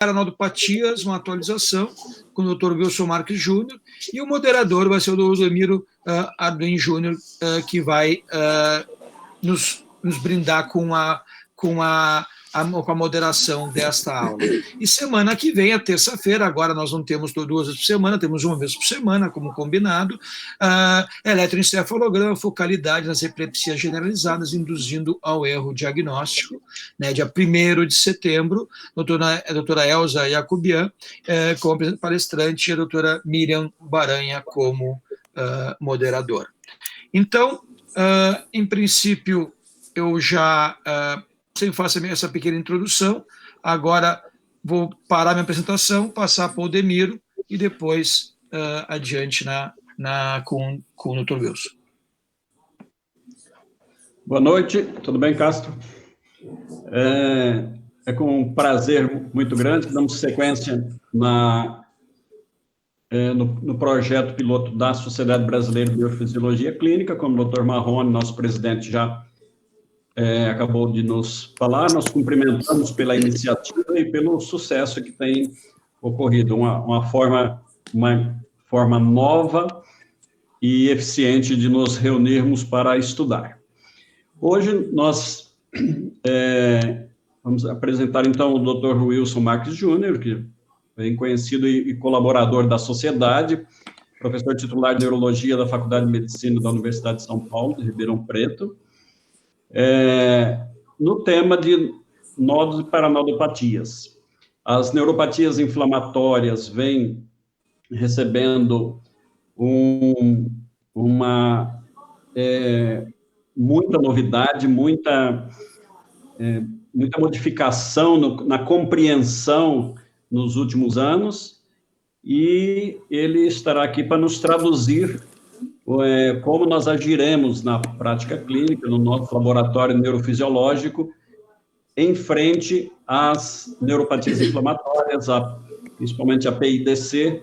paranodopatias, uma atualização, com o Dr. Wilson Marques Júnior, e o moderador vai ser o Dr. Zemiro Arduin Júnior, que vai nos brindar com a moderação desta aula. E semana que vem, a terça-feira, agora nós não temos 2 vezes por semana, temos 1 vez por semana, como combinado, eletroencefalograma, focalidade nas epilepsias generalizadas, induzindo ao erro diagnóstico, né, dia 1º de setembro, a doutora Elza Jacobian, como palestrante, e a doutora Miriam Baranha como moderadora. Então, em princípio, eu já sempre faço essa pequena introdução. Agora vou parar minha apresentação, passar para o Demiro e depois adiante com o Dr. Wilson. Boa noite, tudo bem, Castro? É com um prazer muito grande que damos sequência no projeto piloto da Sociedade Brasileira de Biofisiologia Clínica, como o Dr. Marrone, nosso presidente, já acabou de nos falar. Nós cumprimentamos pela iniciativa e pelo sucesso que tem ocorrido, uma forma nova e eficiente de nos reunirmos para estudar. Hoje nós vamos apresentar, então, o Dr. Wilson Marques Júnior, que bem conhecido e colaborador da sociedade, professor titular de Neurologia da Faculdade de Medicina da Universidade de São Paulo, de Ribeirão Preto, no tema de nodos e paranodopatias. As neuropatias inflamatórias vêm recebendo muita novidade, muita modificação na compreensão nos últimos anos, e ele estará aqui para nos traduzir como nós agiremos na prática clínica, no nosso laboratório neurofisiológico, em frente às neuropatias inflamatórias, principalmente a PIDC,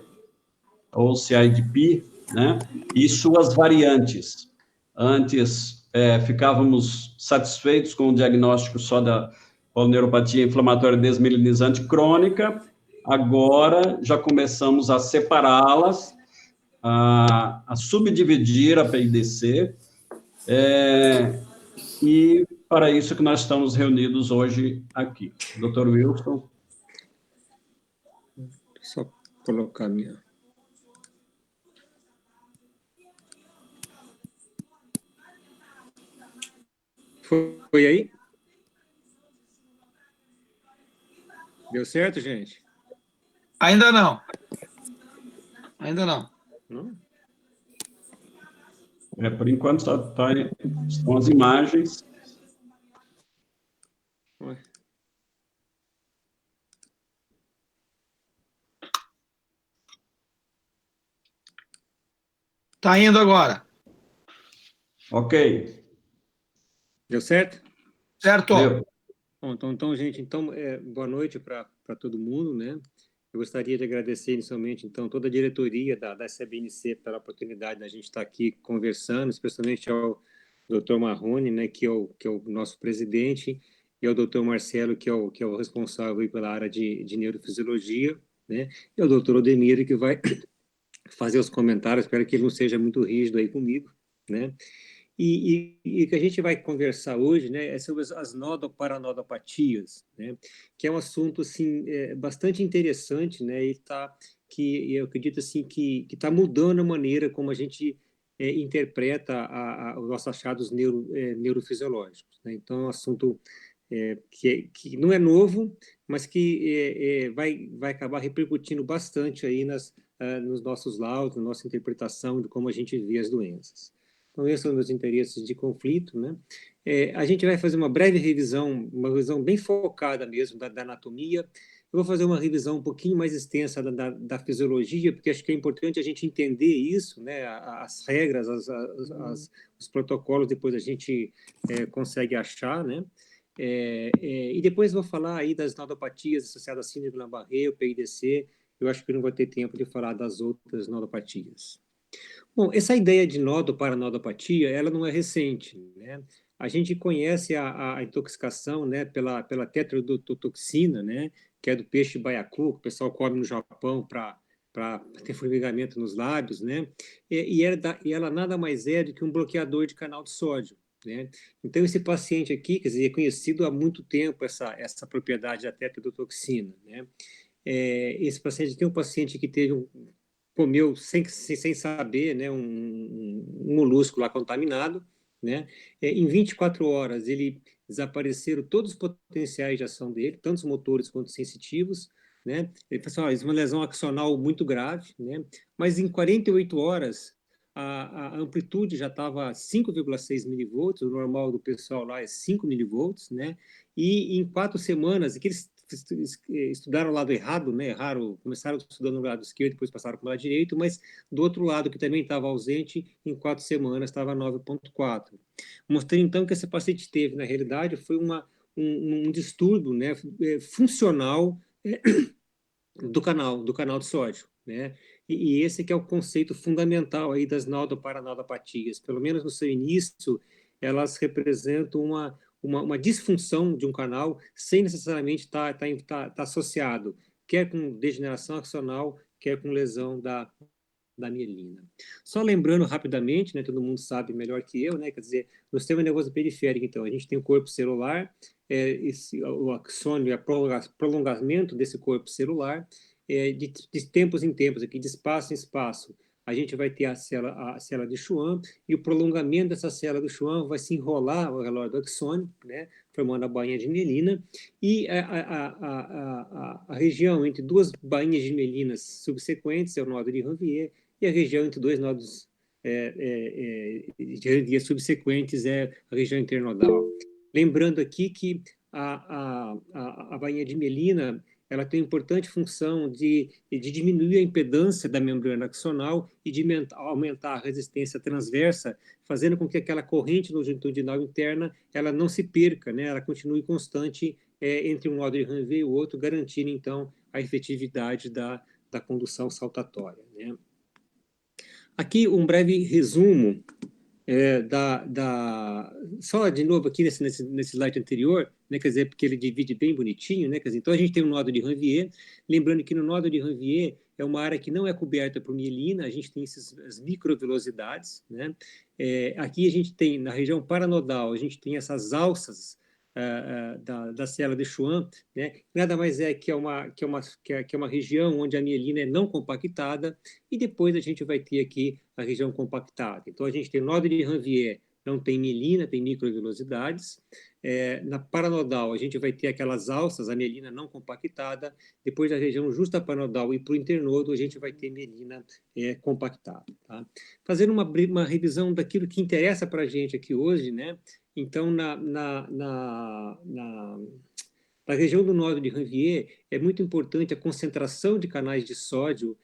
ou CIDP, né, e suas variantes. Antes, ficávamos satisfeitos com o diagnóstico só da polineuropatia inflamatória desmielinizante crônica, agora já começamos a separá-las, a subdividir a PIDC, e para isso que nós estamos reunidos hoje aqui. Dr. Wilson. Só colocar a minha... Foi aí? Deu certo, gente? Ainda não. Ainda não. Por enquanto, estão as imagens. Está indo agora. Ok. Deu certo? Certo. Deu. Bom, então, gente, boa noite para todo mundo, né? Eu gostaria de agradecer inicialmente, então, toda a diretoria da SBNC pela oportunidade da gente estar aqui conversando, especialmente ao Dr. Marrone, né, que é o nosso presidente, e ao Dr. Marcelo, que é o responsável aí pela área de neurofisiologia, né, e ao Dr. Odemir, que vai fazer os comentários. Espero que ele não seja muito rígido aí comigo, né? E que a gente vai conversar hoje, né, é sobre as nodoparanodopatias, né, que é um assunto assim bastante interessante, né, que eu acredito assim que está mudando a maneira como a gente interpreta os nossos achados neurofisiológicos, né? Então é um assunto que não é novo, mas que vai acabar repercutindo bastante aí nos nossos laudos, na nossa interpretação de como a gente vê as doenças. Então, esses são os meus interesses de conflito, né? A gente vai fazer uma breve revisão, uma revisão bem focada mesmo da anatomia. Eu vou fazer uma revisão um pouquinho mais extensa da fisiologia, porque acho que é importante a gente entender isso, né? As regras, os protocolos, depois a gente consegue achar, né? E depois vou falar aí das nodopatias associadas à síndrome de Guillain-Barré, o PIDC. Eu acho que não vou ter tempo de falar das outras nodopatias. Bom, essa ideia de nodoparanodopatia, ela não é recente, né? A gente conhece a intoxicação, né, pela tetrodotoxina, né, que é do peixe baiacu, que o pessoal come no Japão para ter formigamento nos lábios, né? E ela nada mais é do que um bloqueador de canal de sódio, né? Então, esse paciente aqui, quer dizer, é conhecido há muito tempo essa propriedade da tetrodotoxina, né? Esse paciente tem um paciente que comeu sem saber, né, um molusco lá contaminado, né? Em 24 horas, ele desapareceram todos os potenciais de ação dele, tanto os motores quanto os sensitivos, né? Ele falou assim, isso é uma lesão axonal muito grave, né? Mas em 48 horas, a amplitude já estava 5,6 milivolts, o normal do pessoal lá é 5 milivolts, né? E em 4 semanas, que eles estudaram o lado errado, né? Começaram estudando o lado esquerdo, depois passaram para o lado direito, mas do outro lado, que também estava ausente, em 4 semanas estava 9,4. Mostrando então que esse paciente teve, na realidade, foi um distúrbio, né, funcional do canal de sódio, né? E esse que é o conceito fundamental aí das naldoparanaldopatias. Pelo menos no seu início, elas representam uma disfunção de um canal sem necessariamente estar associado, quer com degeneração axonal, quer com lesão da mielina. Só lembrando rapidamente, né, todo mundo sabe melhor que eu, né, quer dizer, no sistema nervoso periférico, então, a gente tem o corpo celular, o axônio é o prolongamento desse corpo celular, de tempos em tempos, aqui, de espaço em espaço, a gente vai ter a célula de Schwann, e o prolongamento dessa célula do Schwann vai se enrolar ao redor do axônio, né, formando a bainha de mielina, e a região entre duas bainhas de mielinas subsequentes é o nó de Ranvier, e a região entre dois nodos de Ranvier subsequentes é a região internodal. Lembrando aqui que a bainha de mielina ela tem uma importante função de diminuir a impedância da membrana axonal e de aumentar a resistência transversa, fazendo com que aquela corrente longitudinal interna ela não se perca, né? Ela continue constante entre um nó de Ranvier e o outro, garantindo, então, a efetividade da condução saltatória, né? Aqui um breve resumo só de novo aqui nesse slide anterior, né, quer dizer, porque ele divide bem bonitinho, né, quer dizer, então a gente tem o nódo de Ranvier, lembrando que no nódo de Ranvier é uma área que não é coberta por mielina, a gente tem as microvelocidades, né, aqui a gente tem, na região paranodal, a gente tem essas alças da célula de Schwann, né, nada mais é que é uma região onde a mielina é não compactada, e depois a gente vai ter aqui a região compactada. Então, a gente tem o nódo de Ranvier, não tem mielina, tem microvelocidades. Na paranodal, a gente vai ter aquelas alças, a mielina não compactada. Depois da região justa paranodal e para o internodo, a gente vai ter mielina compactada. Tá? Fazendo uma revisão daquilo que interessa para a gente aqui hoje, né? Então, na região do nódo de Ranvier, é muito importante a concentração de canais de sódio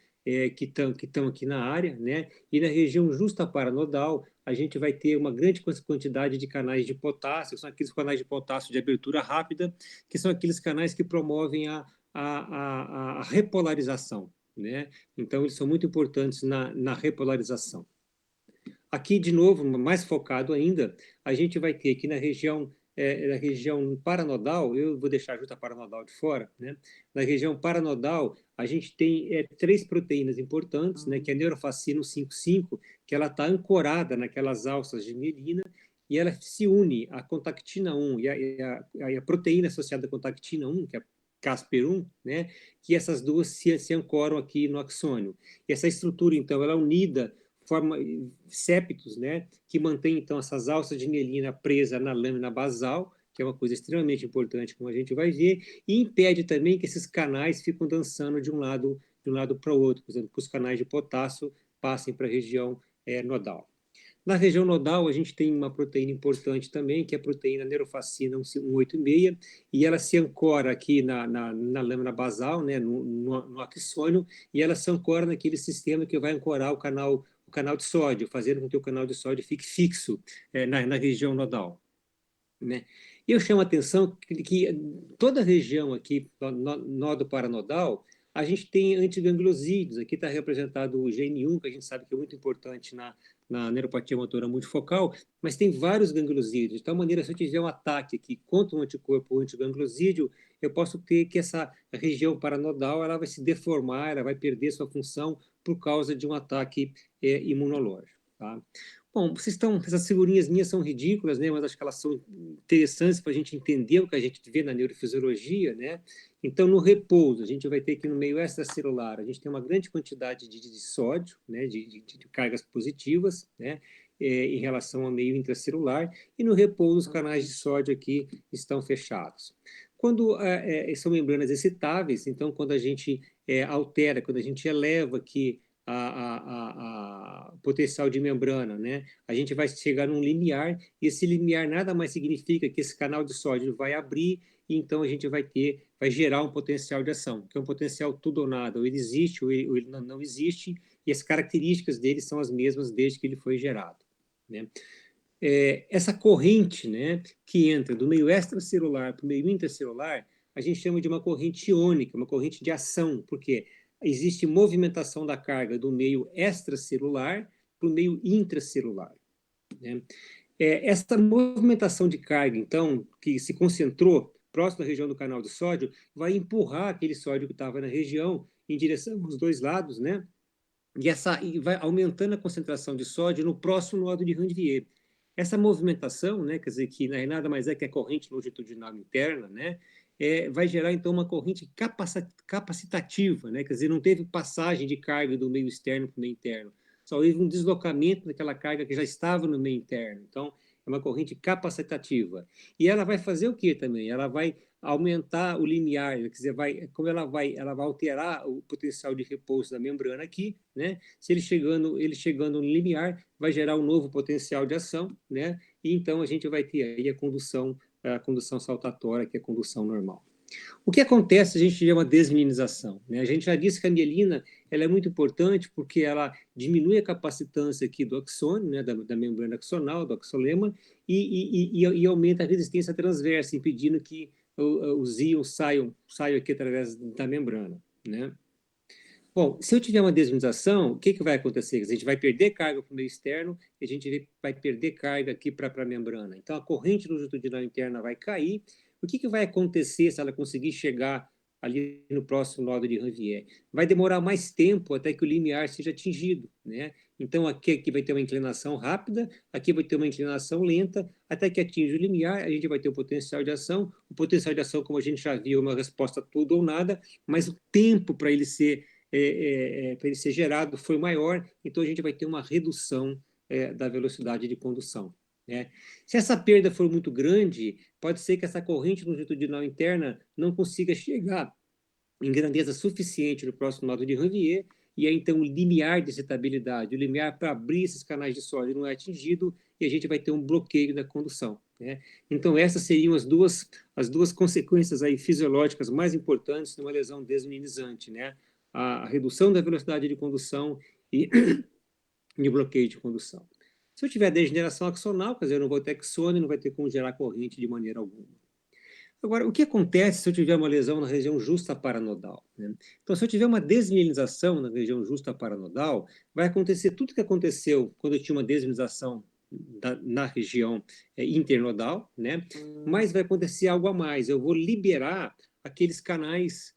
que estão aqui na área, né? E na região justa paranodal, a gente vai ter uma grande quantidade de canais de potássio, são aqueles canais de potássio de abertura rápida, que são aqueles canais que promovem a repolarização, né? Então, eles são muito importantes na repolarização. Aqui, de novo, mais focado ainda, a gente vai ter aqui na região paranodal, eu vou deixar a justa paranodal de fora, né? Na região paranodal, a gente tem 3 proteínas importantes, né? Que é a neurofacino 5,5, que ela está ancorada naquelas alças de mielina, e ela se une à contactina 1 e a proteína associada à contactina 1, que é a Casper1, né? Que essas duas se ancoram aqui no axônio. E essa estrutura, então, ela é unida forma septos, né, que mantém então essas alças de mielina presa na lâmina basal, que é uma coisa extremamente importante, como a gente vai ver, e impede também que esses canais fiquem dançando de um lado para o outro, por exemplo, que os canais de potássio passem para a região nodal. Na região nodal, a gente tem uma proteína importante também, que é a proteína neurofacina 186, e ela se ancora aqui na lâmina basal, né, no axônio, e ela se ancora naquele sistema que vai ancorar o canal de sódio, fazendo com que o canal de sódio fique fixo na região nodal, né? E eu chamo a atenção que toda a região aqui, nódo paranodal, a gente tem antigangliosídeos, aqui está representado o GN1, que a gente sabe que é muito importante na na neuropatia motora multifocal, mas tem vários gangliosídeos. De tal maneira, se eu tiver um ataque aqui contra um anticorpo ou antigangliosídeo, eu posso ter que essa região paranodal ela vai se deformar, ela vai perder sua função por causa de um ataque imunológico. Tá? Bom, essas figurinhas minhas são ridículas, né? Mas acho que elas são interessantes para a gente entender o que a gente vê na neurofisiologia, né? Então, no repouso, a gente vai ter que no meio extracelular, a gente tem uma grande quantidade de sódio, né? De cargas positivas, né? Em relação ao meio intracelular, e no repouso os canais de sódio aqui estão fechados. Quando são membranas excitáveis, então quando a gente altera, quando a gente eleva aqui a potencial de membrana, né? A gente vai chegar num limiar, e esse limiar nada mais significa que esse canal de sódio vai abrir, e então a gente vai gerar um potencial de ação, que é um potencial tudo ou nada, ou ele existe ou ele não existe, e as características dele são as mesmas desde que ele foi gerado, né? Essa corrente, né, que entra do meio extracelular para o meio intracelular, a gente chama de uma corrente iônica, uma corrente de ação, porque existe movimentação da carga do meio extracelular para o meio intracelular, né? Essa movimentação de carga, então, que se concentrou próximo da região do canal de sódio, vai empurrar aquele sódio que estava na região em direção aos dois lados, né? E vai aumentando a concentração de sódio no próximo nodo de Ranvier. Essa movimentação, né, quer dizer, que nada mais é que a corrente longitudinal interna, né, vai gerar, então, uma corrente capacitativa, né, quer dizer, não teve passagem de carga do meio externo para o meio interno, só houve um deslocamento daquela carga que já estava no meio interno. Então, é uma corrente capacitativa. E ela vai fazer o quê também? Ela vai aumentar o limiar, quer dizer, como ela vai alterar o potencial de repouso da membrana aqui, né? Se ele chegando no limiar, vai gerar um novo potencial de ação, né? E então a gente vai ter aí a condução saltatória, que é a condução normal. O que acontece se a gente tiver uma desmielinização, né? A gente já disse que a mielina ela é muito importante porque ela diminui a capacitância aqui do axônio, né, da membrana axonal, do axolema, e aumenta a resistência transversa, impedindo que os íons saiam aqui através da membrana, né? Bom, se eu tiver uma desmielinização, o que vai acontecer? A gente vai perder carga para o meio externo e a gente vai perder carga aqui para a membrana. Então, a corrente longitudinal interna vai cair. O que vai acontecer se ela conseguir chegar ali no próximo nodo de Ranvier? Vai demorar mais tempo até que o limiar seja atingido, né? Então, aqui vai ter uma inclinação rápida, aqui vai ter uma inclinação lenta, até que atinja o limiar, a gente vai ter o potencial de ação. O potencial de ação, como a gente já viu, é uma resposta tudo ou nada, mas o tempo para ele ser gerado foi maior, então a gente vai ter uma redução da velocidade de condução, né? Se essa perda for muito grande, pode ser que essa corrente longitudinal interna não consiga chegar em grandeza suficiente no próximo nodo de Ranvier, e aí então o limiar de excitabilidade, o limiar para abrir esses canais de sódio não é atingido, e a gente vai ter um bloqueio da condução, né? Então essas seriam as duas consequências aí fisiológicas mais importantes numa lesão desmielizante, né? A redução da velocidade de condução e o bloqueio de condução. Se eu tiver degeneração axonal, quer dizer, eu não vou ter axônio, não vai ter como gerar corrente de maneira alguma. Agora, o que acontece se eu tiver uma lesão na região justa paranodal, né? Então, se eu tiver uma desmielinização na região justa paranodal, vai acontecer tudo o que aconteceu quando eu tinha uma desmielinização na região internodal, né? Mas vai acontecer algo a mais. Eu vou liberar aqueles canais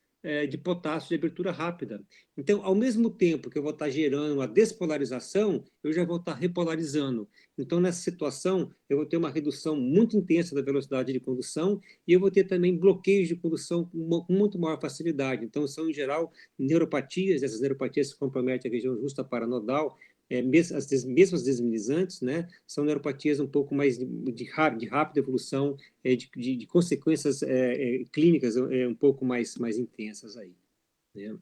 de potássio de abertura rápida. Então, ao mesmo tempo que eu vou estar gerando a despolarização, eu já vou estar repolarizando. Então, nessa situação, eu vou ter uma redução muito intensa da velocidade de condução e eu vou ter também bloqueios de condução com muito maior facilidade. Então, são, em geral, neuropatias, essas neuropatias que comprometem a região justa paranodal, as mesmas desmielizantes, né, são neuropatias um pouco mais de rápida evolução, de consequências clínicas um pouco mais intensas aí, né?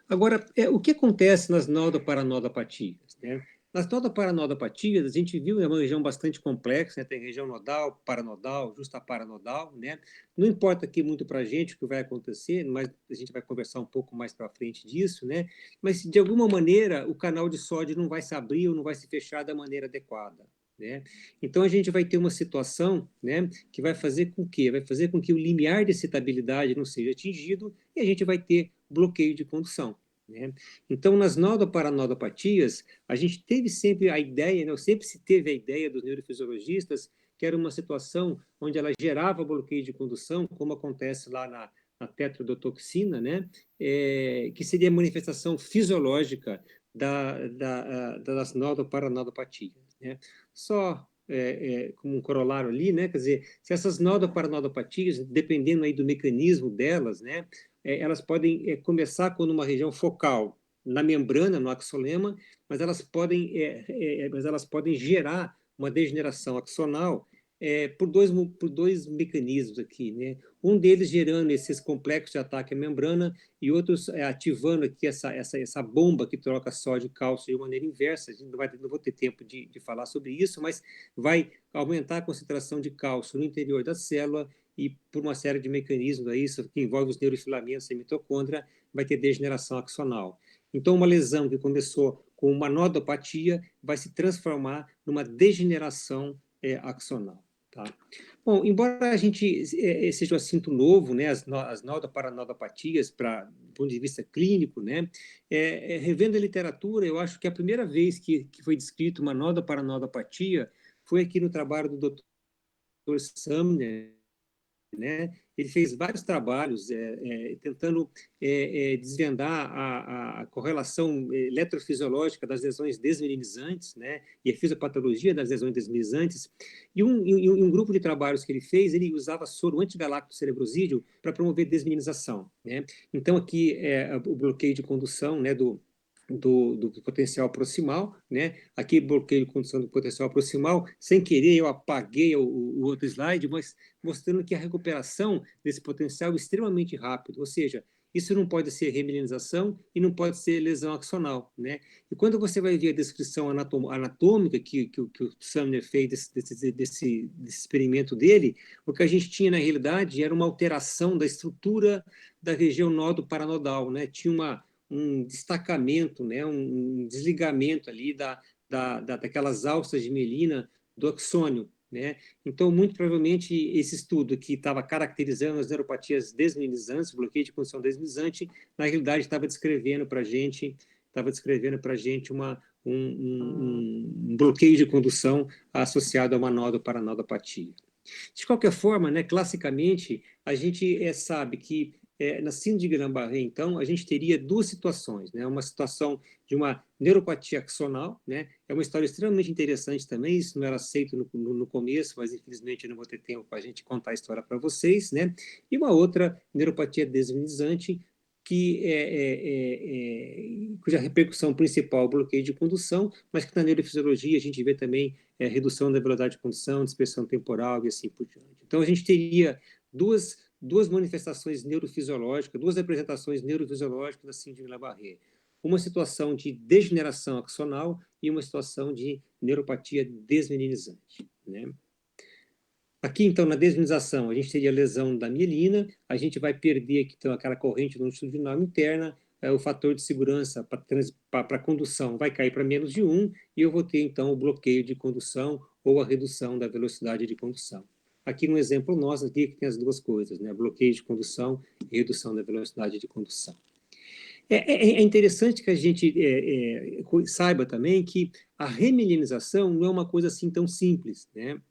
Agora, o que acontece nas nodoparanodopatias, né? Nas nodoparanodopatias, a gente viu, é uma região bastante complexa, né? Tem região nodal, paranodal, justa paranodal, né? Não importa aqui muito para a gente o que vai acontecer, mas a gente vai conversar um pouco mais para frente disso, né? Mas, de alguma maneira, o canal de sódio não vai se abrir ou não vai se fechar da maneira adequada, né? Então, a gente vai ter uma situação, né, que vai fazer com que o limiar de excitabilidade não seja atingido e a gente vai ter bloqueio de condução, né? Então, nas nodoparanodopatias, a gente teve sempre a ideia, né, sempre se teve a ideia dos neurofisiologistas que era uma situação onde ela gerava bloqueio de condução, como acontece lá na tetrodotoxina, né? Que seria a manifestação fisiológica das nodoparanodopatias, né? Só como um corolário ali, né? Quer dizer, se essas nodoparanodopatias, dependendo aí do mecanismo delas, né? Elas podem começar com uma região focal, na membrana, no axonema, mas elas podem gerar uma degeneração axonal por dois mecanismos aqui, né? Um deles gerando esses complexos de ataque à membrana e outros ativando aqui essa bomba que troca sódio e cálcio de maneira inversa. A gente não vou ter tempo de falar sobre isso, mas vai aumentar a concentração de cálcio no interior da célula e por uma série de mecanismos aí, isso que envolve os neurofilamentos e mitocôndria, vai ter degeneração axonal. Então, uma lesão que começou com uma nodopatia vai se transformar numa degeneração axonal. Tá? Bom, embora a gente seja um assunto novo, né, as nodoparanodopatias, do ponto de vista clínico, né, revendo a literatura, eu acho que a primeira vez que foi descrito uma nodoparanodopatia foi aqui no trabalho do Dr. Sumner, né? Ele fez vários trabalhos tentando desvendar a correlação eletrofisiológica das lesões desmineralizantes, né? E a fisiopatologia das lesões desmineralizantes. E um grupo de trabalhos que ele fez, ele usava soro antigaláctico cerebrosídeo para promover desmineralização, né? Então, aqui o bloqueio de condução, né, do potencial proximal, né? Aqui bloqueio de condução do potencial proximal, sem querer eu apaguei o outro slide, mas mostrando que a recuperação desse potencial é extremamente rápido, ou seja, isso não pode ser remilinização e não pode ser lesão axonal, né? E quando você vai ver a descrição anatômica que o Sumner fez desse experimento dele, o que a gente tinha na realidade era uma alteração da estrutura da região nodo-paranodal, né? Tinha um destacamento, né? Um desligamento ali daquelas alças de mielina do axônio, né? Então, muito provavelmente, esse estudo que estava caracterizando as neuropatias desmineralizantes, bloqueio de condução desmineralizante, na realidade estava descrevendo para a gente um bloqueio de condução associado a uma nodoparanodopatia. De qualquer forma, né, classicamente, a gente sabe que na síndrome de Guillain-Barré, então, a gente teria duas situações, né? Uma situação de uma neuropatia axonal, né? É uma história extremamente interessante também, isso não era aceito no começo, mas infelizmente eu não vou ter tempo para a gente contar a história para vocês, né? E uma outra neuropatia desmineralizante, cuja repercussão principal é o bloqueio de condução, mas que na neurofisiologia a gente vê também redução da velocidade de condução, dispersão temporal e assim por diante. Então, a gente teria duas manifestações neurofisiológicas, duas apresentações neurofisiológicas da síndrome de Guillain-Barré. Uma situação de degeneração axonal e uma situação de neuropatia desmineralizante, né? Aqui, então, na desmineralização, a gente teria lesão da mielina, a gente vai perder aqui, então, aquela corrente longitudinal interna, o fator de segurança para a condução vai cair para menos de 1, e eu vou ter, então, o bloqueio de condução ou a redução da velocidade de condução. Aqui no exemplo nosso, aqui que tem as duas coisas, né? Bloqueio de condução e redução da velocidade de condução. É interessante que a gente saiba também que a remilinização não é uma coisa assim tão simples, né?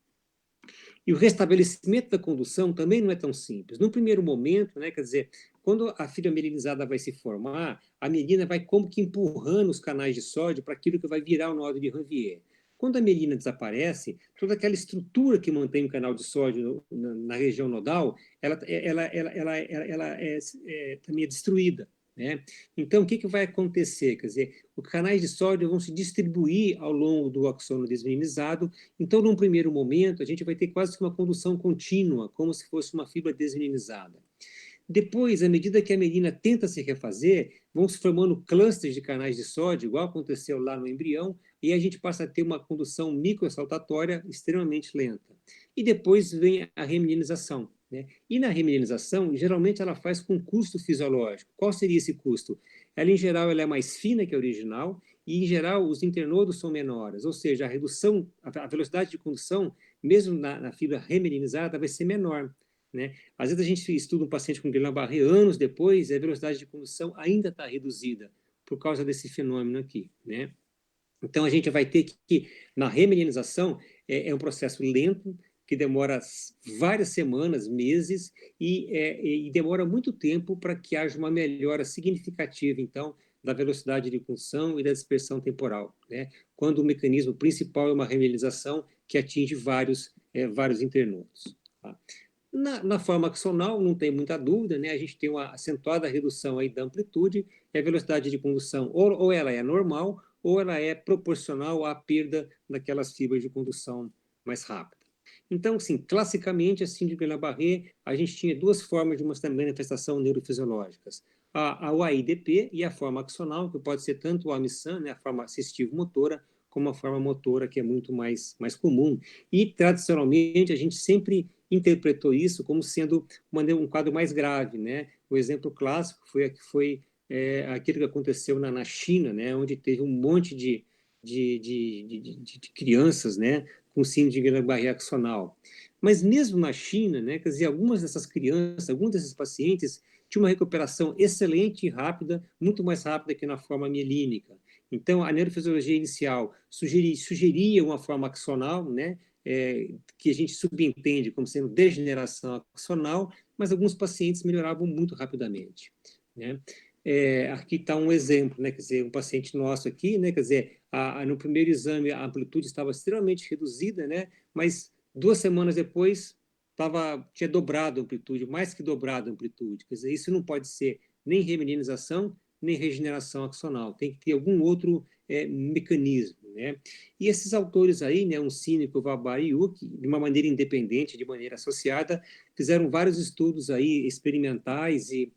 E o restabelecimento da condução também não é tão simples. No primeiro momento, né, quer dizer, quando a fibra mielinizada vai se formar, a mielina vai como que empurrando os canais de sódio para aquilo que vai virar o nódulo de Ranvier. Quando a mielina desaparece, toda aquela estrutura que mantém o canal de sódio na região nodal, ela também é destruída, né? Então, o que vai acontecer? Quer dizer, os canais de sódio vão se distribuir ao longo do axônio desmielinizado. Então, num primeiro momento, a gente vai ter quase que uma condução contínua, como se fosse uma fibra desmielinizada. Depois, à medida que a mielina tenta se refazer, vão se formando clusters de canais de sódio, igual aconteceu lá no embrião, e a gente passa a ter uma condução microsaltatória extremamente lenta. E depois vem a remilinização, né? E na remilinização, geralmente ela faz com custo fisiológico. Qual seria esse custo? Ela, em geral, ela é mais fina que a original, e, em geral, os internodos são menores, ou seja, a velocidade de condução, mesmo na fibra remilinizada, vai ser menor, né? Às vezes a gente estuda um paciente com Guillain-Barré anos depois e a velocidade de condução ainda está reduzida, por causa desse fenômeno aqui, né? Então, a gente vai ter que na remelinização, é um processo lento, que demora várias semanas, meses, e demora muito tempo para que haja uma melhora significativa, então, da velocidade de condução e da dispersão temporal, né? Quando o mecanismo principal é uma remelinização que atinge vários interneuros. Tá? Na forma axonal, não tem muita dúvida, né? A gente tem uma acentuada redução aí da amplitude, e a velocidade de condução ou ela é normal, ou ela é proporcional à perda daquelas fibras de condução mais rápida. Então, sim, classicamente, a síndrome de Guillain-Barré, a gente tinha duas formas de uma manifestação neurofisiológicas. A UAIDP e a forma axonal, que pode ser tanto o AMISAN, né, a forma assistivo-motora, como a forma motora, que é muito mais comum. E, tradicionalmente, a gente sempre interpretou isso como sendo um quadro mais grave, né? O exemplo clássico foi aquilo que aconteceu na China, né? Onde teve um monte de crianças, né? Com síndrome de Guillain-Barré axonal. Mas mesmo na China, né? Quer dizer, algumas dessas crianças, alguns desses pacientes tinham uma recuperação excelente e rápida, muito mais rápida que na forma mielínica. Então, a neurofisiologia inicial sugeria uma forma axonal, né? Que a gente subentende como sendo degeneração axonal, mas alguns pacientes melhoravam muito rapidamente, né? Aqui está um exemplo, né? Quer dizer, um paciente nosso aqui, né? Quer dizer, no primeiro exame a amplitude estava extremamente reduzida, né? Mas 2 semanas depois tinha dobrado a amplitude, mais que dobrado a amplitude. Quer dizer, isso não pode ser nem remelinização, nem regeneração axonal. Tem que ter algum outro mecanismo, né? E esses autores aí, né, um cínico, Vabar e Yuki, de uma maneira independente, de maneira associada, fizeram vários estudos aí experimentais e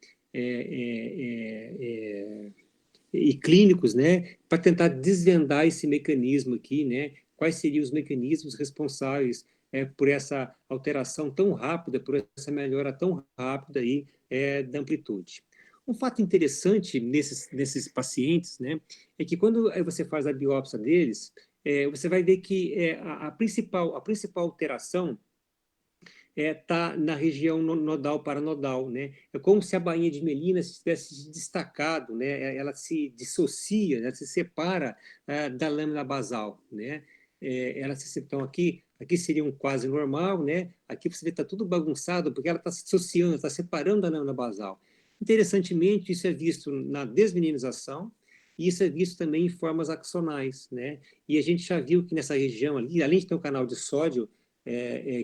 clínicos, né, para tentar desvendar esse mecanismo aqui, né? Quais seriam os mecanismos responsáveis por essa alteração tão rápida, por essa melhora tão rápida aí da amplitude. Um fato interessante nesses pacientes, né, é que quando você faz a biópsia deles, você vai ver que a principal alteração está na região nodal paranodal, né? É como se a bainha de Melina se tivesse se destacado, né? Ela se dissocia, ela se separa da lâmina basal, né? Então aqui seria um quase normal, né? Aqui você vê que está tudo bagunçado porque ela está se dissociando, está separando da lâmina basal. Interessantemente, isso é visto na desmeninização e isso é visto também em formas axonais, né? E a gente já viu que nessa região ali, além de ter um canal de sódio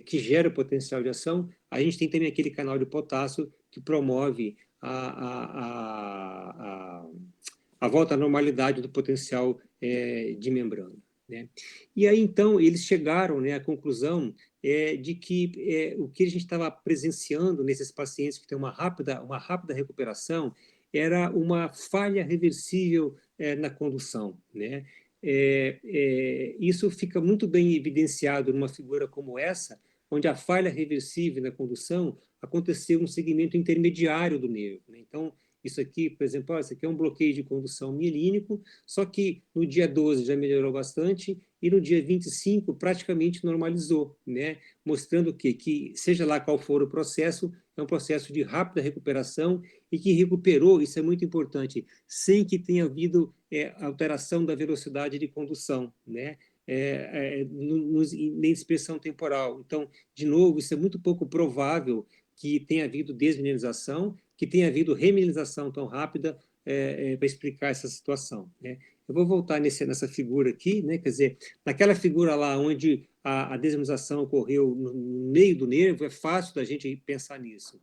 que gera o potencial de ação, a gente tem também aquele canal de potássio que promove a volta à normalidade do potencial de membrana, né? E aí, então, eles chegaram, né, à conclusão de que o que a gente estava presenciando nesses pacientes que têm uma rápida recuperação era uma falha reversível na condução, né? Isso fica muito bem evidenciado numa figura como essa, onde a falha reversível na condução aconteceu no segmento intermediário do nervo, né? Então, isso aqui, por exemplo, isso aqui é um bloqueio de condução mielínico, só que no dia 12 já melhorou bastante e no dia 25 praticamente normalizou, né? Mostrando que seja lá qual for o processo, é um processo de rápida recuperação e que recuperou, isso é muito importante, sem que tenha havido alteração da velocidade de condução, né? Nem dispersão temporal. Então, de novo, isso é muito pouco provável que tenha havido desmineralização, que tenha havido remineralização tão rápida para explicar essa situação, né? Eu vou voltar nessa figura aqui, né? Quer dizer, naquela figura lá onde a desmineralização ocorreu no meio do nervo, é fácil da gente pensar nisso.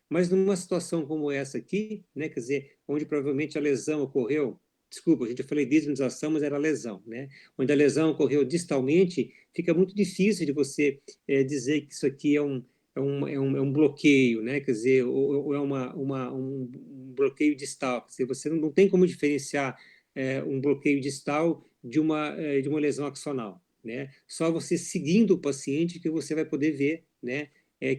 Mas numa situação como essa aqui, né? Quer dizer, onde provavelmente a lesão ocorreu, desculpa, a gente falei desmineralização, mas era lesão, né? Onde a lesão ocorreu distalmente, fica muito difícil de você dizer que isso aqui é um bloqueio, né? Quer dizer, ou é um bloqueio distal. Quer dizer, você não tem como diferenciar um bloqueio distal de uma lesão axonal, né? Só você seguindo o paciente que você vai poder ver, né?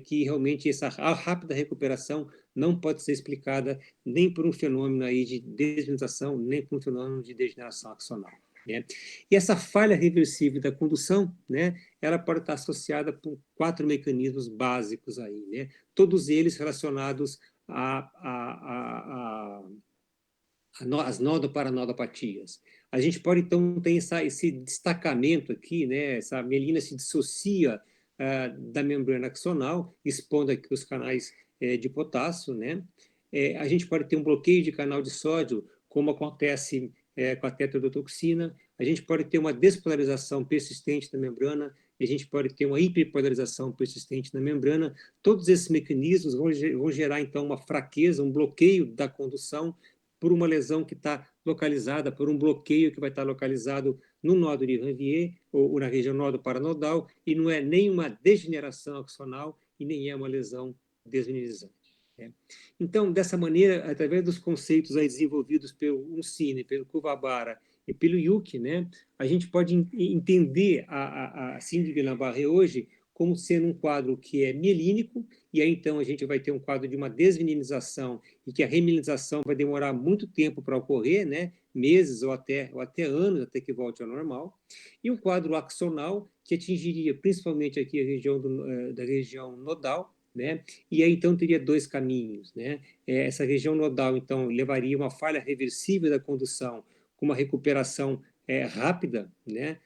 Que realmente essa rápida recuperação não pode ser explicada nem por um fenômeno aí de desmineralização, nem por um fenômeno de degeneração axonal, né? E essa falha reversível da condução, né, ela pode estar associada por 4 mecanismos básicos aí, né? Todos eles relacionados as nodoparanodopatias. A gente pode, então, ter esse destacamento aqui, né? Essa mielina se dissocia da membrana axonal, expondo aqui os canais de potássio, né? A gente pode ter um bloqueio de canal de sódio, como acontece com a tetrodotoxina. A gente pode ter uma despolarização persistente da membrana, e a gente pode ter uma hiperpolarização persistente na membrana. Todos esses mecanismos vão gerar, então, uma fraqueza, um bloqueio da condução por uma lesão que está localizada, por um bloqueio que vai estar localizado no nódo de Ranvier, ou na região nódo paranodal, e não é nem uma degeneração axonal e nem é uma lesão desmineralizante. Então, dessa maneira, através dos conceitos aí desenvolvidos pelo Uncine, pelo Kuvabara e pelo Yuki, né, a gente pode entender a síndrome de Guillain-Barré hoje como sendo um quadro que é mielínico, e aí então a gente vai ter um quadro de uma desmielinização, e que a remilinização vai demorar muito tempo para ocorrer, né, meses ou até anos, até que volte ao normal, e um quadro axonal, que atingiria principalmente aqui a região da região nodal, né? E aí, então, teria dois caminhos, né? Essa região nodal, então, levaria uma falha reversível da condução, com uma recuperação rápida, né?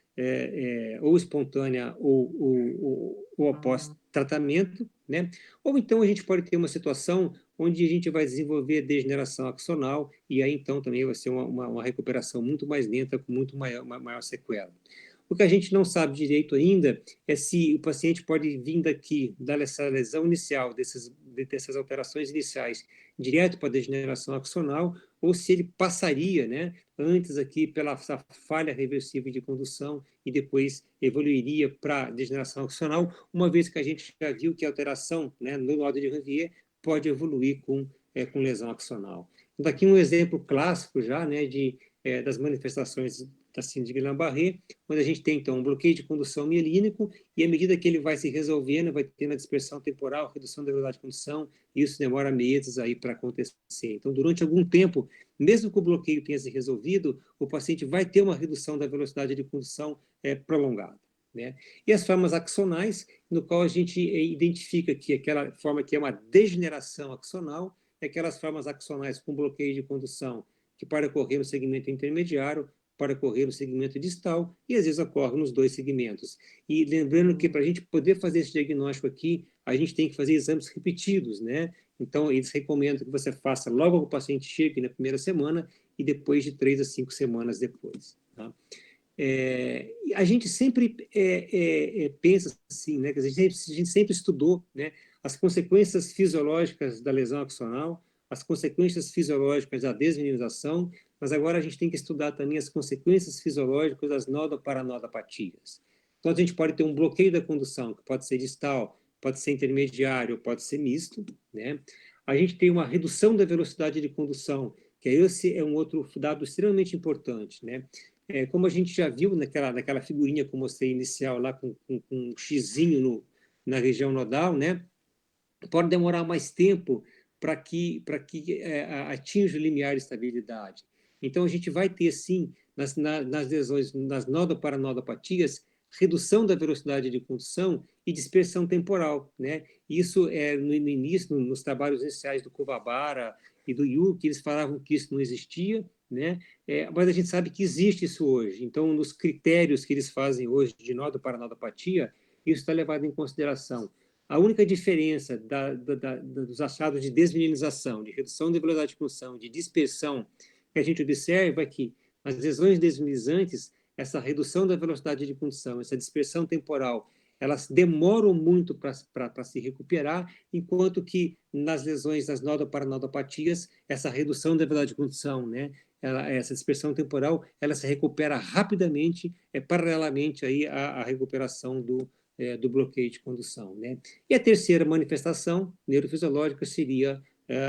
Ou espontânea ou após tratamento, né? Ou então a gente pode ter uma situação onde a gente vai desenvolver degeneração axonal, e aí, então, também vai ser uma recuperação muito mais lenta, com muito maior sequela. O que a gente não sabe direito ainda é se o paciente pode vir daqui, dessa lesão inicial, dessas alterações iniciais, direto para a degeneração axonal, ou se ele passaria, né, antes aqui pela essa falha reversível de condução e depois evoluiria para a degeneração axonal, uma vez que a gente já viu que a alteração, né, no nódo de Ranvier pode evoluir com lesão axonal. Então, aqui um exemplo clássico já, né, das manifestações da síndrome de Guillain-Barré, onde a gente tem, então, um bloqueio de condução mielínico, e à medida que ele vai se resolvendo, vai tendo a dispersão temporal, redução da velocidade de condução, e isso demora meses aí para acontecer. Então, durante algum tempo, mesmo que o bloqueio tenha se resolvido, o paciente vai ter uma redução da velocidade de condução prolongada, né? E as formas axonais, no qual a gente identifica que aquela forma que é uma degeneração axonal, é aquelas formas axonais com bloqueio de condução que pode ocorrer no segmento intermediário, pode ocorrer no segmento distal e às vezes ocorre nos dois segmentos. E lembrando que para a gente poder fazer esse diagnóstico aqui, a gente tem que fazer exames repetidos, né? Então, eles recomendam que você faça logo que o paciente chegue na primeira semana e depois de 3 a 5 semanas depois. Tá? A gente sempre pensa assim, né? Que a gente sempre estudou, né, as consequências fisiológicas da lesão axonal, as consequências fisiológicas da desmineralização, mas agora a gente tem que estudar também as consequências fisiológicas das nodoparanodopatias. Então, a gente pode ter um bloqueio da condução, que pode ser distal, pode ser intermediário, pode ser misto, né? A gente tem uma redução da velocidade de condução, que esse é um outro dado extremamente importante, né? Como a gente já viu naquela figurinha que eu mostrei inicial, lá com um xizinho na região nodal, né? Pode demorar mais tempo para que atinja o limiar de estabilidade. Então, a gente vai ter, sim, nas lesões, nas nodoparanodopatias, redução da velocidade de condução e dispersão temporal, né? Isso no início, nos trabalhos iniciais do Kuvabara e do Yuki, eles falavam que isso não existia, né? Mas a gente sabe que existe isso hoje. Então, nos critérios que eles fazem hoje de nodoparanodopatia, isso está levado em consideração. A única diferença dos achados de desmineralização, de redução da velocidade de condução, de dispersão, que a gente observa é que nas lesões desmineralizantes, essa redução da velocidade de condução, essa dispersão temporal, elas demoram muito para se recuperar, enquanto que nas lesões das nodoparanodopatias, essa redução da velocidade de condução, né, essa dispersão temporal, ela se recupera rapidamente, paralelamente aí à recuperação do bloqueio de condução, né? E a terceira manifestação neurofisiológica seria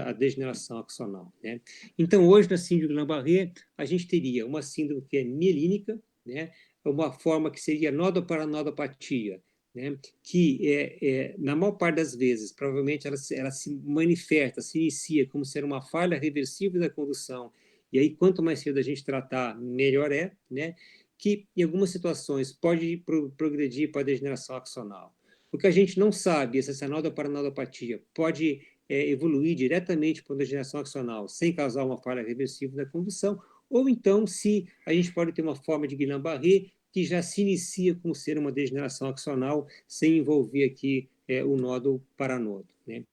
a degeneração axonal, né? Então, hoje, na síndrome de Guillain-Barré, a gente teria uma síndrome que é mielínica, né? Uma forma que seria nodoparanodopatia, né? Que, na maior parte das vezes, provavelmente ela se manifesta, se inicia como ser uma falha reversível da condução, e aí, quanto mais cedo a gente tratar, melhor né? Que, em algumas situações, pode progredir para a degeneração axonal. O que a gente não sabe, essa nodoparanodopatia pode evoluir diretamente para uma degeneração axonal sem causar uma falha reversível da condução, ou então se a gente pode ter uma forma de Guillain-Barré que já se inicia como ser uma degeneração axonal sem envolver aqui o nódo paranodo, né?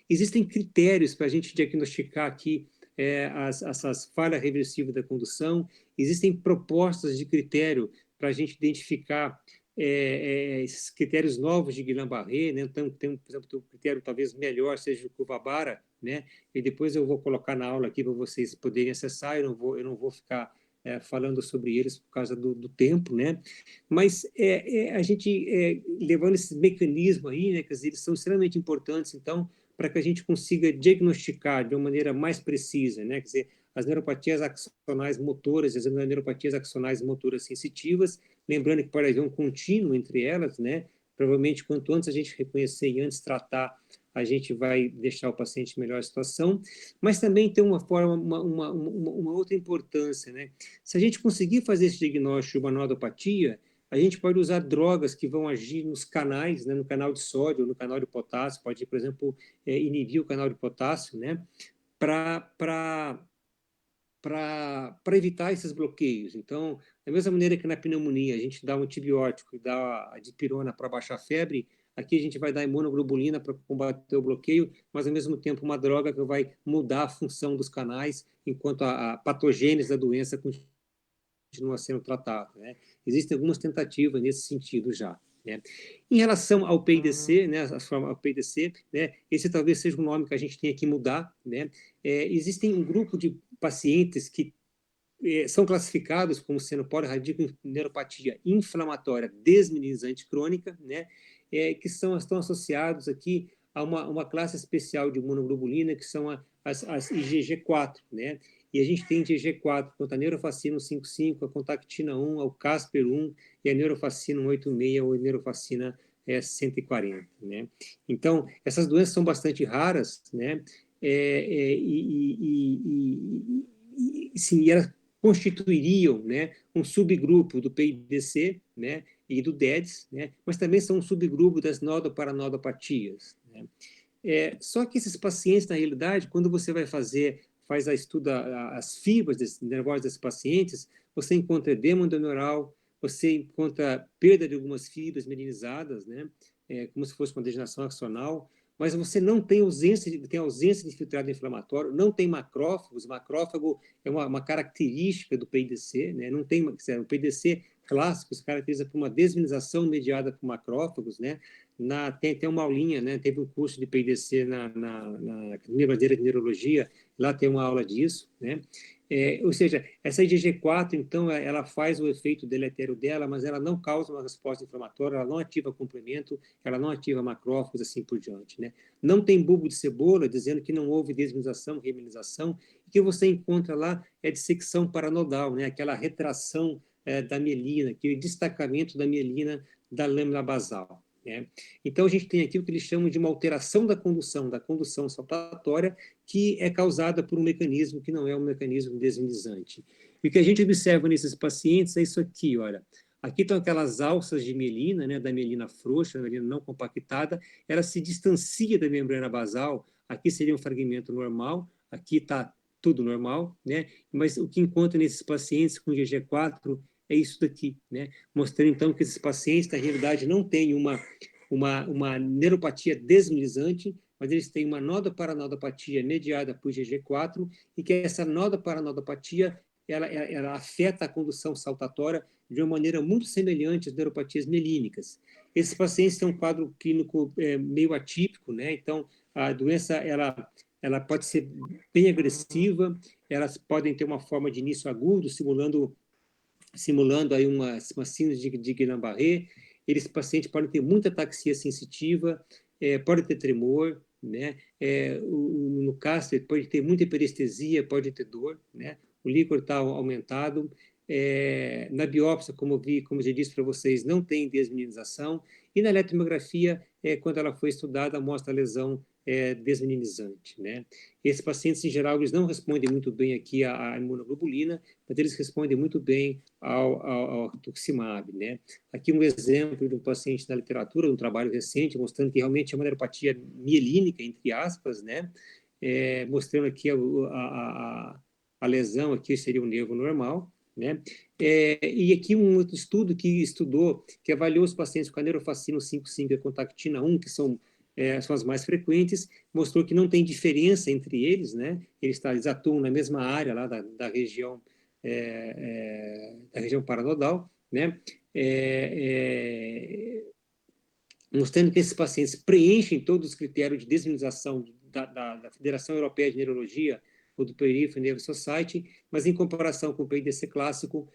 Existem critérios para a gente diagnosticar aqui essas falhas reversíveis da condução, existem propostas de critério para a gente identificar esses critérios novos de Guillain-Barré, né? Então, por exemplo, o critério talvez melhor seja o Kuvabara, né? E depois eu vou colocar na aula aqui para vocês poderem acessar, eu não vou ficar falando sobre eles por causa do tempo, né? Mas a gente, levando esse mecanismo aí, né? Quer dizer, eles são extremamente importantes, então, para que a gente consiga diagnosticar de uma maneira mais precisa, né? Quer dizer, as neuropatias axonais motoras e as neuropatias axonais motoras sensitivas, lembrando que pode haver um contínuo entre elas, né? Provavelmente, quanto antes a gente reconhecer e antes tratar, a gente vai deixar o paciente em melhor situação, mas também tem uma forma, uma outra importância, né? Se a gente conseguir fazer esse diagnóstico de uma nodopatia, a gente pode usar drogas que vão agir nos canais, né, no canal de sódio, no canal de potássio, pode, por exemplo, inibir o canal de potássio, né, para evitar esses bloqueios. Então, da mesma maneira que na pneumonia a gente dá um antibiótico e dá a dipirona para baixar a febre, aqui a gente vai dar imunoglobulina para combater o bloqueio, mas ao mesmo tempo uma droga que vai mudar a função dos canais, enquanto a patogênese da doença continua sendo tratada, né? Existem algumas tentativas nesse sentido já, né? Em relação ao PIDC, né, ao PIDC, né, esse talvez seja um nome que a gente tenha que mudar, né? Existem um grupo de pacientes que são classificados como sendo poliradiconeuropatia inflamatória desmielinizante crônica, né? Que estão associados aqui a uma classe especial de imunoglobulina, que são as IgG4, né? E a gente tem IgG4 contra a neurofacina 155, a contactina 1, o Casper 1 e a neurofacina 186 ou a neurofacina 140, né? Então, essas doenças são bastante raras, né? Sim, elas constituiriam, né, um subgrupo do PIDC, né, e do DEDS, né, mas também são um subgrupo das nodoparanodopatias, né. Só que esses pacientes, na realidade, quando você faz as fibras nervosas desses pacientes, você encontra edema endoneural, você encontra perda de algumas fibras mielinizadas, né, como se fosse uma degeneração axonal, mas você não tem ausência de filtrado inflamatório, não tem macrófagos. Macrófago é uma característica do PIDC, né? Não tem, o PIDC clássico se caracteriza por uma desmielinização mediada por macrófagos, né? Tem uma aulinha, né? Teve um curso de PIDC na Academia Brasileira de Neurologia, lá tem uma aula disso, né? Ou seja, essa IgG4, então, ela faz o efeito deletério dela, mas ela não causa uma resposta inflamatória, ela não ativa complemento, ela não ativa macrófagos, assim por diante, né? Não tem bulbo de cebola, dizendo que não houve desmielinização, remielinização, e que você encontra lá é dissecção paranodal, né? Aquela retração da mielina, aquele destacamento da mielina da lâmina basal, né? Então, a gente tem aqui o que eles chamam de uma alteração da condução saltatória, que é causada por um mecanismo que não é um mecanismo desmielizante. E o que a gente observa nesses pacientes é isso aqui, olha. Aqui estão aquelas alças de mielina, né, da mielina frouxa, da mielina não compactada, ela se distancia da membrana basal, aqui seria um fragmento normal, aqui está tudo normal, né? Mas o que encontra nesses pacientes com GG4 é isso daqui, né? Mostrando então que esses pacientes, na realidade, não têm uma neuropatia desmielizante, mas eles têm uma nodoparanodopatia mediada por GG4 e que essa nodoparanodopatia ela afeta a condução saltatória de uma maneira muito semelhante às neuropatias mielínicas. Esses pacientes têm um quadro clínico meio atípico, né? Então, a doença ela pode ser bem agressiva, elas podem ter uma forma de início agudo, simulando aí uma síndrome de Guillain-Barré. Esses pacientes podem ter muita ataxia sensitiva, pode ter tremor, né? No Casper pode ter muita hiperestesia, pode ter dor, né? O líquor está aumentado. Na biópsia, como já disse para vocês, não tem desmielinização. E na eletromiografia, quando ela foi estudada, mostra a lesão desminimizante, né? Esses pacientes, em geral, eles não respondem muito bem aqui à imunoglobulina, mas eles respondem muito bem ao rituximab, né? Aqui um exemplo de um paciente na literatura, um trabalho recente, mostrando que realmente é uma neuropatia mielínica, entre aspas, né? Mostrando aqui a lesão, aqui seria um nervo normal, né? E aqui um outro estudo que avaliou os pacientes com a neurofacina 5,5 e a contactina 1, que são as mais frequentes, mostrou que não tem diferença entre eles, né? Eles atuam na mesma área lá da região paranodal, né? Mostrando que esses pacientes preenchem todos os critérios de desminimização da Federação Europeia de Neurologia ou do Peripheral Nerve Society, mas em comparação com o PIDC clássico,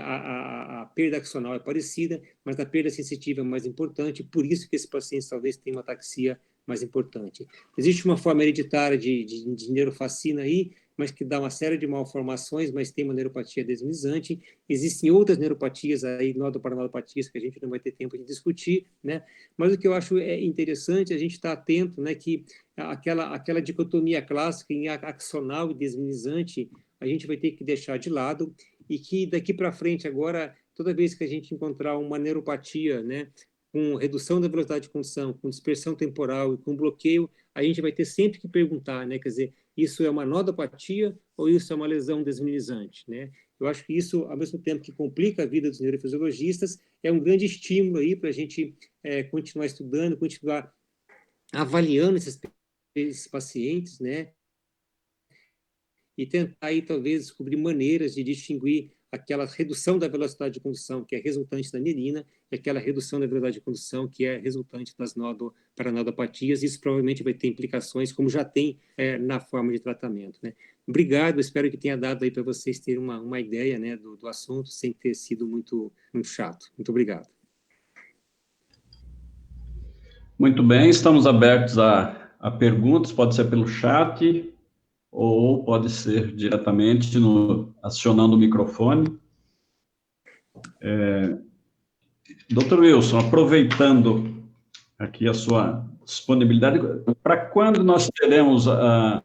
a perda axonal é parecida, mas a perda sensitiva é mais importante, por isso que esses pacientes talvez tenham uma ataxia mais importante. Existe uma forma hereditária de neurofacina aí, mas que dá uma série de malformações, mas tem uma neuropatia desminimizante. Existem outras neuropatias aí, nodoparanodopatias, que a gente não vai ter tempo de discutir, né? Mas o que eu acho interessante, a gente estar atento, né, que aquela dicotomia clássica em axonal e desminimizante, a gente vai ter que deixar de lado, e que daqui para frente agora, toda vez que a gente encontrar uma neuropatia, né, com redução da velocidade de condução, com dispersão temporal e com bloqueio, a gente vai ter sempre que perguntar, né, quer dizer, isso é uma nodopatia ou isso é uma lesão desminimizante, né? Eu acho que isso, ao mesmo tempo que complica a vida dos neurofisiologistas, é um grande estímulo aí para a gente continuar estudando, continuar avaliando esses pacientes, né? E tentar aí talvez descobrir maneiras de distinguir aquela redução da velocidade de condução que é resultante da mielina e aquela redução da velocidade de condução que é resultante das paranodopatias. Isso provavelmente vai ter implicações, como já tem na forma de tratamento, né? Obrigado, espero que tenha dado aí para vocês terem uma ideia, né, do assunto, sem ter sido muito chato. Muito obrigado. Muito bem, estamos abertos a perguntas, pode ser pelo chat, ou pode ser diretamente acionando o microfone. Dr. Wilson, aproveitando aqui a sua disponibilidade, para quando nós teremos a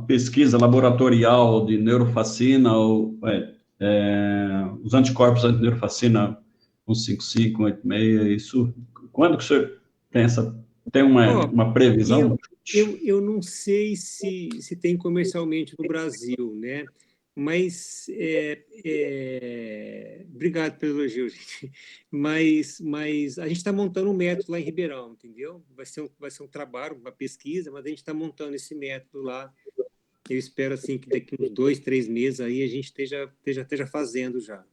pesquisa laboratorial de neurofacina, ou os anticorpos anti-neurofacina 155, 186, isso, quando que o senhor tem uma previsão? Eu não sei se tem comercialmente no Brasil, né? Mas, obrigado pelo elogio, gente. Mas a gente está montando um método lá em Ribeirão, entendeu? Vai ser um trabalho, uma pesquisa, mas a gente está montando esse método lá. Eu espero, assim, que daqui uns 2, 3 meses aí a gente esteja fazendo já.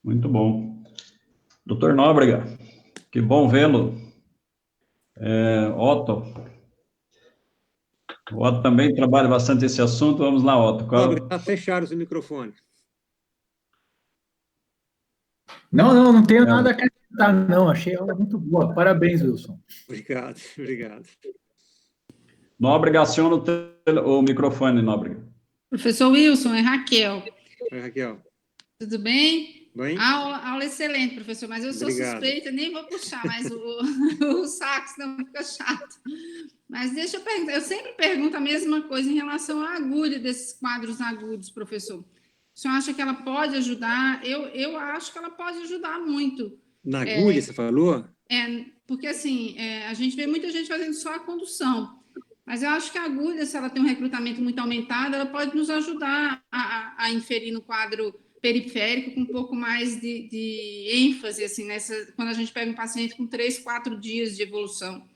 Muito bom. Doutor Nóbrega, que bom vê-lo. Otto. O Otto também trabalha bastante esse assunto. Vamos lá, Otto. Nóbrega, está fechado o seu microfone. Não tenho nada a acrescentar, não. Achei ela muito boa. Parabéns, Wilson. Obrigado. Nóbrega, aciona o microfone, Nóbrega. Professor Wilson, é Raquel. Oi, Raquel. Tudo bem? Bem? Aula excelente, professor, mas eu sou suspeita, nem vou puxar mais o saco, senão fica chato. Mas deixa eu perguntar, eu sempre pergunto a mesma coisa em relação à agulha desses quadros agudos, professor. O senhor acha que ela pode ajudar? Eu acho que ela pode ajudar muito. Na agulha, você falou? Porque assim, a gente vê muita gente fazendo só a condução, mas eu acho que a agulha, se ela tem um recrutamento muito aumentado, ela pode nos ajudar a inferir no quadro periférico com um pouco mais de ênfase, assim, quando a gente pega um paciente com 3, 4 dias de evolução.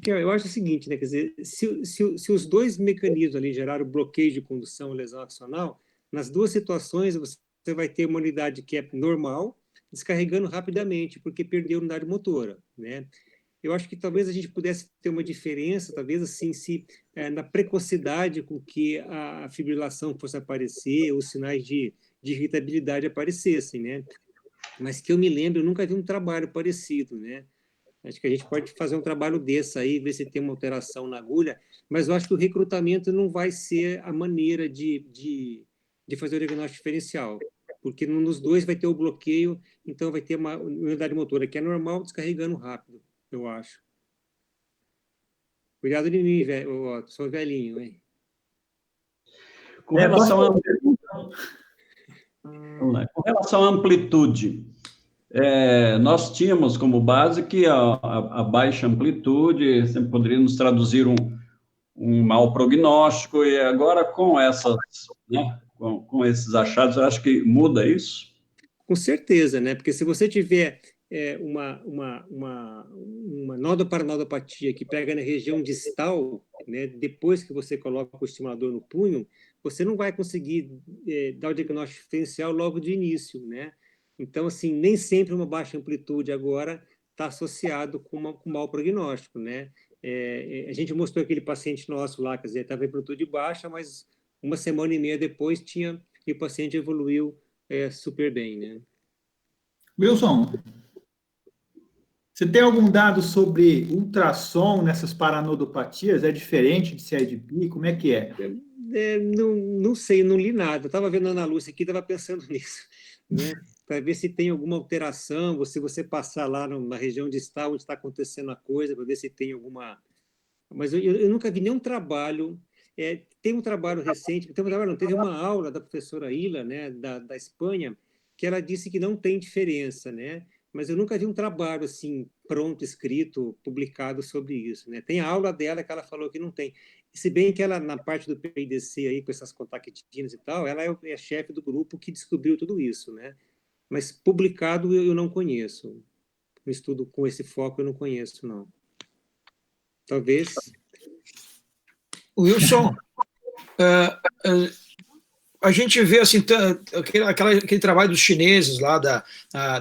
Eu acho o seguinte, né, quer dizer, se os dois mecanismos ali geraram bloqueio de condução e lesão axonal, nas duas situações você vai ter uma unidade que é normal, descarregando rapidamente, porque perdeu a unidade motora, né? Eu acho que talvez a gente pudesse ter uma diferença, talvez assim, se na precocidade com que a fibrilação fosse aparecer, os sinais de irritabilidade aparecessem, né? Mas que eu me lembro, eu nunca vi um trabalho parecido, né? Acho que a gente pode fazer um trabalho desse aí, ver se tem uma alteração na agulha, mas eu acho que o recrutamento não vai ser a maneira de fazer o diagnóstico diferencial, porque nos dois vai ter o bloqueio, então vai ter uma unidade motora que é normal descarregando rápido, eu acho. Cuidado de mim, velho, ó, sou velhinho, hein? Com relação à com relação à amplitude, nós tínhamos como base que a baixa amplitude sempre poderia nos traduzir um mau prognóstico, e agora com essas, né, com esses achados, eu acho que muda isso? Com certeza, né? Porque se você tiver uma nodoparanodopatia que pega na região distal, né, depois que você coloca o estimulador no punho, você não vai conseguir dar o diagnóstico diferencial logo de início, né? Então, assim, nem sempre uma baixa amplitude agora está associado com mau prognóstico, né? A gente mostrou aquele paciente nosso lá, quer dizer, estava em amplitude baixa, mas uma semana e meia depois e o paciente evoluiu super bem, né? Wilson, você tem algum dado sobre ultrassom nessas paranodopatias? É diferente de CIDP? Como é que é? Não sei, não li nada. Eu estava vendo a Ana Lúcia aqui, estava pensando nisso, né? Para ver se tem alguma alteração, ou se você passar lá na região distal onde está acontecendo a coisa, para ver se tem alguma... Mas eu nunca vi nenhum trabalho. Tem um trabalho recente, teve uma aula da professora Ila, né, da Espanha, que ela disse que não tem diferença, né? Mas eu nunca vi um trabalho assim pronto, escrito, publicado sobre isso, né? Tem a aula dela que ela falou que não tem. Se bem que ela, na parte do PIDC aí, com essas contactinas e tal, ela é chefe do grupo que descobriu tudo isso, né? Mas publicado eu não conheço. Um estudo com esse foco eu não conheço, não. Talvez. Wilson, a gente vê assim, aquele trabalho dos chineses lá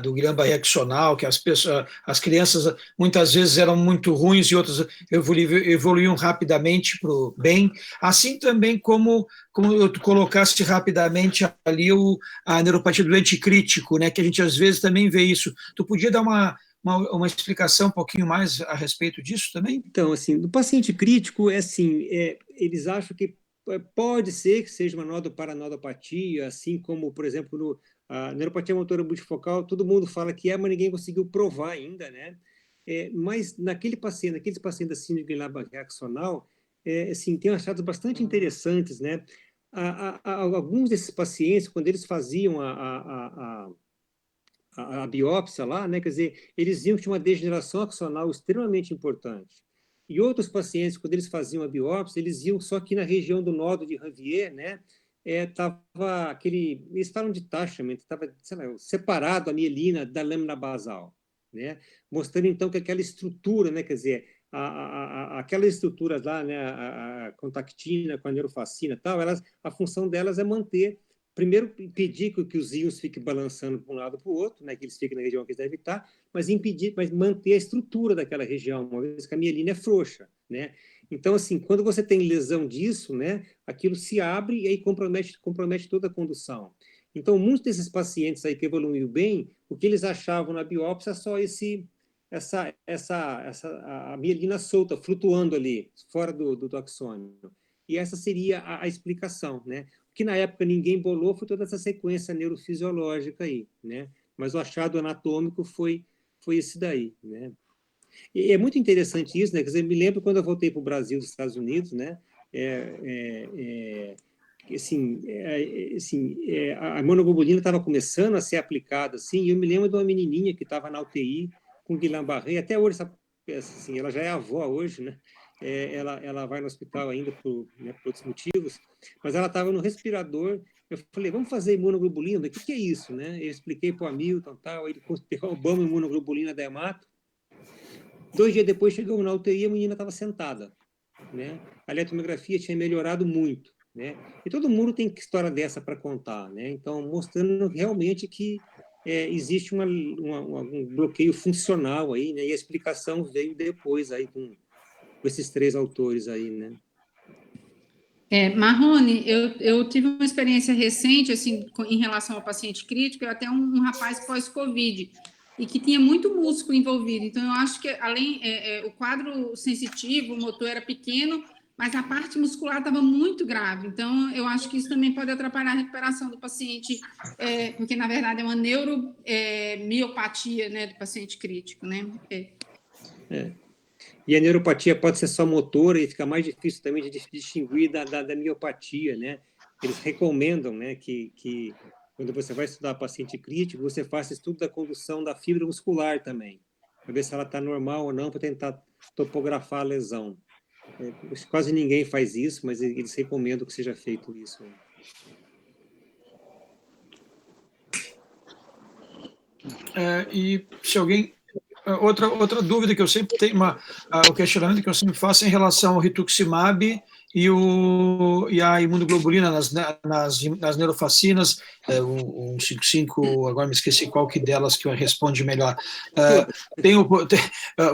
do Guillain-Barré axonal, que as crianças muitas vezes eram muito ruins e outras evoluíam rapidamente para o bem, assim também como eu colocasse rapidamente ali a neuropatia do doente crítico, né, que a gente às vezes também vê isso. Tu podia dar uma explicação um pouquinho mais a respeito disso também? Então, assim, do paciente crítico, eles acham que pode ser que seja uma nodoparanodopatia, assim como, por exemplo, a neuropatia motora multifocal, todo mundo fala que mas ninguém conseguiu provar ainda, né? Mas naqueles pacientes assim de Guillain-Barré axonal, assim, tem achados bastante interessantes, né? Alguns desses pacientes, quando eles faziam a biópsia lá, né? Quer dizer, eles viam que tinha uma degeneração axonal extremamente importante. E outros pacientes, quando eles faziam a biópsia, eles viam só que na região do nódo de Ranvier, né? Tava eles falam de detachment, estava separado a mielina da lâmina basal, né? Mostrando então que aquela estrutura, né? Quer dizer, aquelas estruturas lá, né? A contactina com a neurofacina e tal, a função delas é manter, primeiro, impedir que os íons fiquem balançando para um lado para o outro, né, que eles fiquem na região que eles devem estar, mas manter a estrutura daquela região, uma vez que a mielina é frouxa, né? Então, assim, quando você tem lesão disso, né, aquilo se abre e aí compromete toda a condução. Então, muitos desses pacientes aí que evoluíram bem, o que eles achavam na biópsia é só a mielina solta, flutuando ali, fora do axônio. E essa seria a explicação, né? Que na época ninguém bolou foi toda essa sequência neurofisiológica aí, né? Mas o achado anatômico foi esse daí, né? E é muito interessante isso, né? Quer dizer, me lembro quando eu voltei para o Brasil, dos Estados Unidos, né? A imunoglobulina estava começando a ser aplicada, assim, e eu me lembro de uma menininha que estava na UTI com Guillain-Barré, até hoje, assim, ela já é avó hoje, né? Ela vai no hospital ainda por outros motivos, mas ela estava no respirador. Eu falei, vamos fazer imunoglobulina? O que é isso, né? Eu expliquei para o Hamilton, tal, ele derrubamos imunoglobulina da hemato. 2 dias depois chegamos na UTI e a menina estava sentada, né? A eletromiografia tinha melhorado muito, né? E todo mundo tem história dessa para contar, né? Então, mostrando realmente que existe um bloqueio funcional aí, né? E a explicação veio depois aí com esses 3 autores aí, né? Marrone, eu tive uma experiência recente, assim, em relação ao paciente crítico, até um rapaz pós-Covid, e que tinha muito músculo envolvido. Então, eu acho que, além, o quadro sensitivo, o motor era pequeno, mas a parte muscular estava muito grave. Então, eu acho que isso também pode atrapalhar a recuperação do paciente, porque, na verdade, é uma neuromiopatia, né, do paciente crítico, né? E a neuropatia pode ser só motora e fica mais difícil também de distinguir da miopatia, né? Eles recomendam, né, que quando você vai estudar paciente crítico, você faça estudo da condução da fibra muscular também, para ver se ela está normal ou não, para tentar topografar a lesão. Quase ninguém faz isso, mas eles recomendam que seja feito isso. E se alguém... Outra dúvida que eu sempre tenho, o questionamento que eu sempre faço em relação ao rituximab e a imunoglobulina nas neurofacinas, 155, agora me esqueci qual que delas que responde melhor,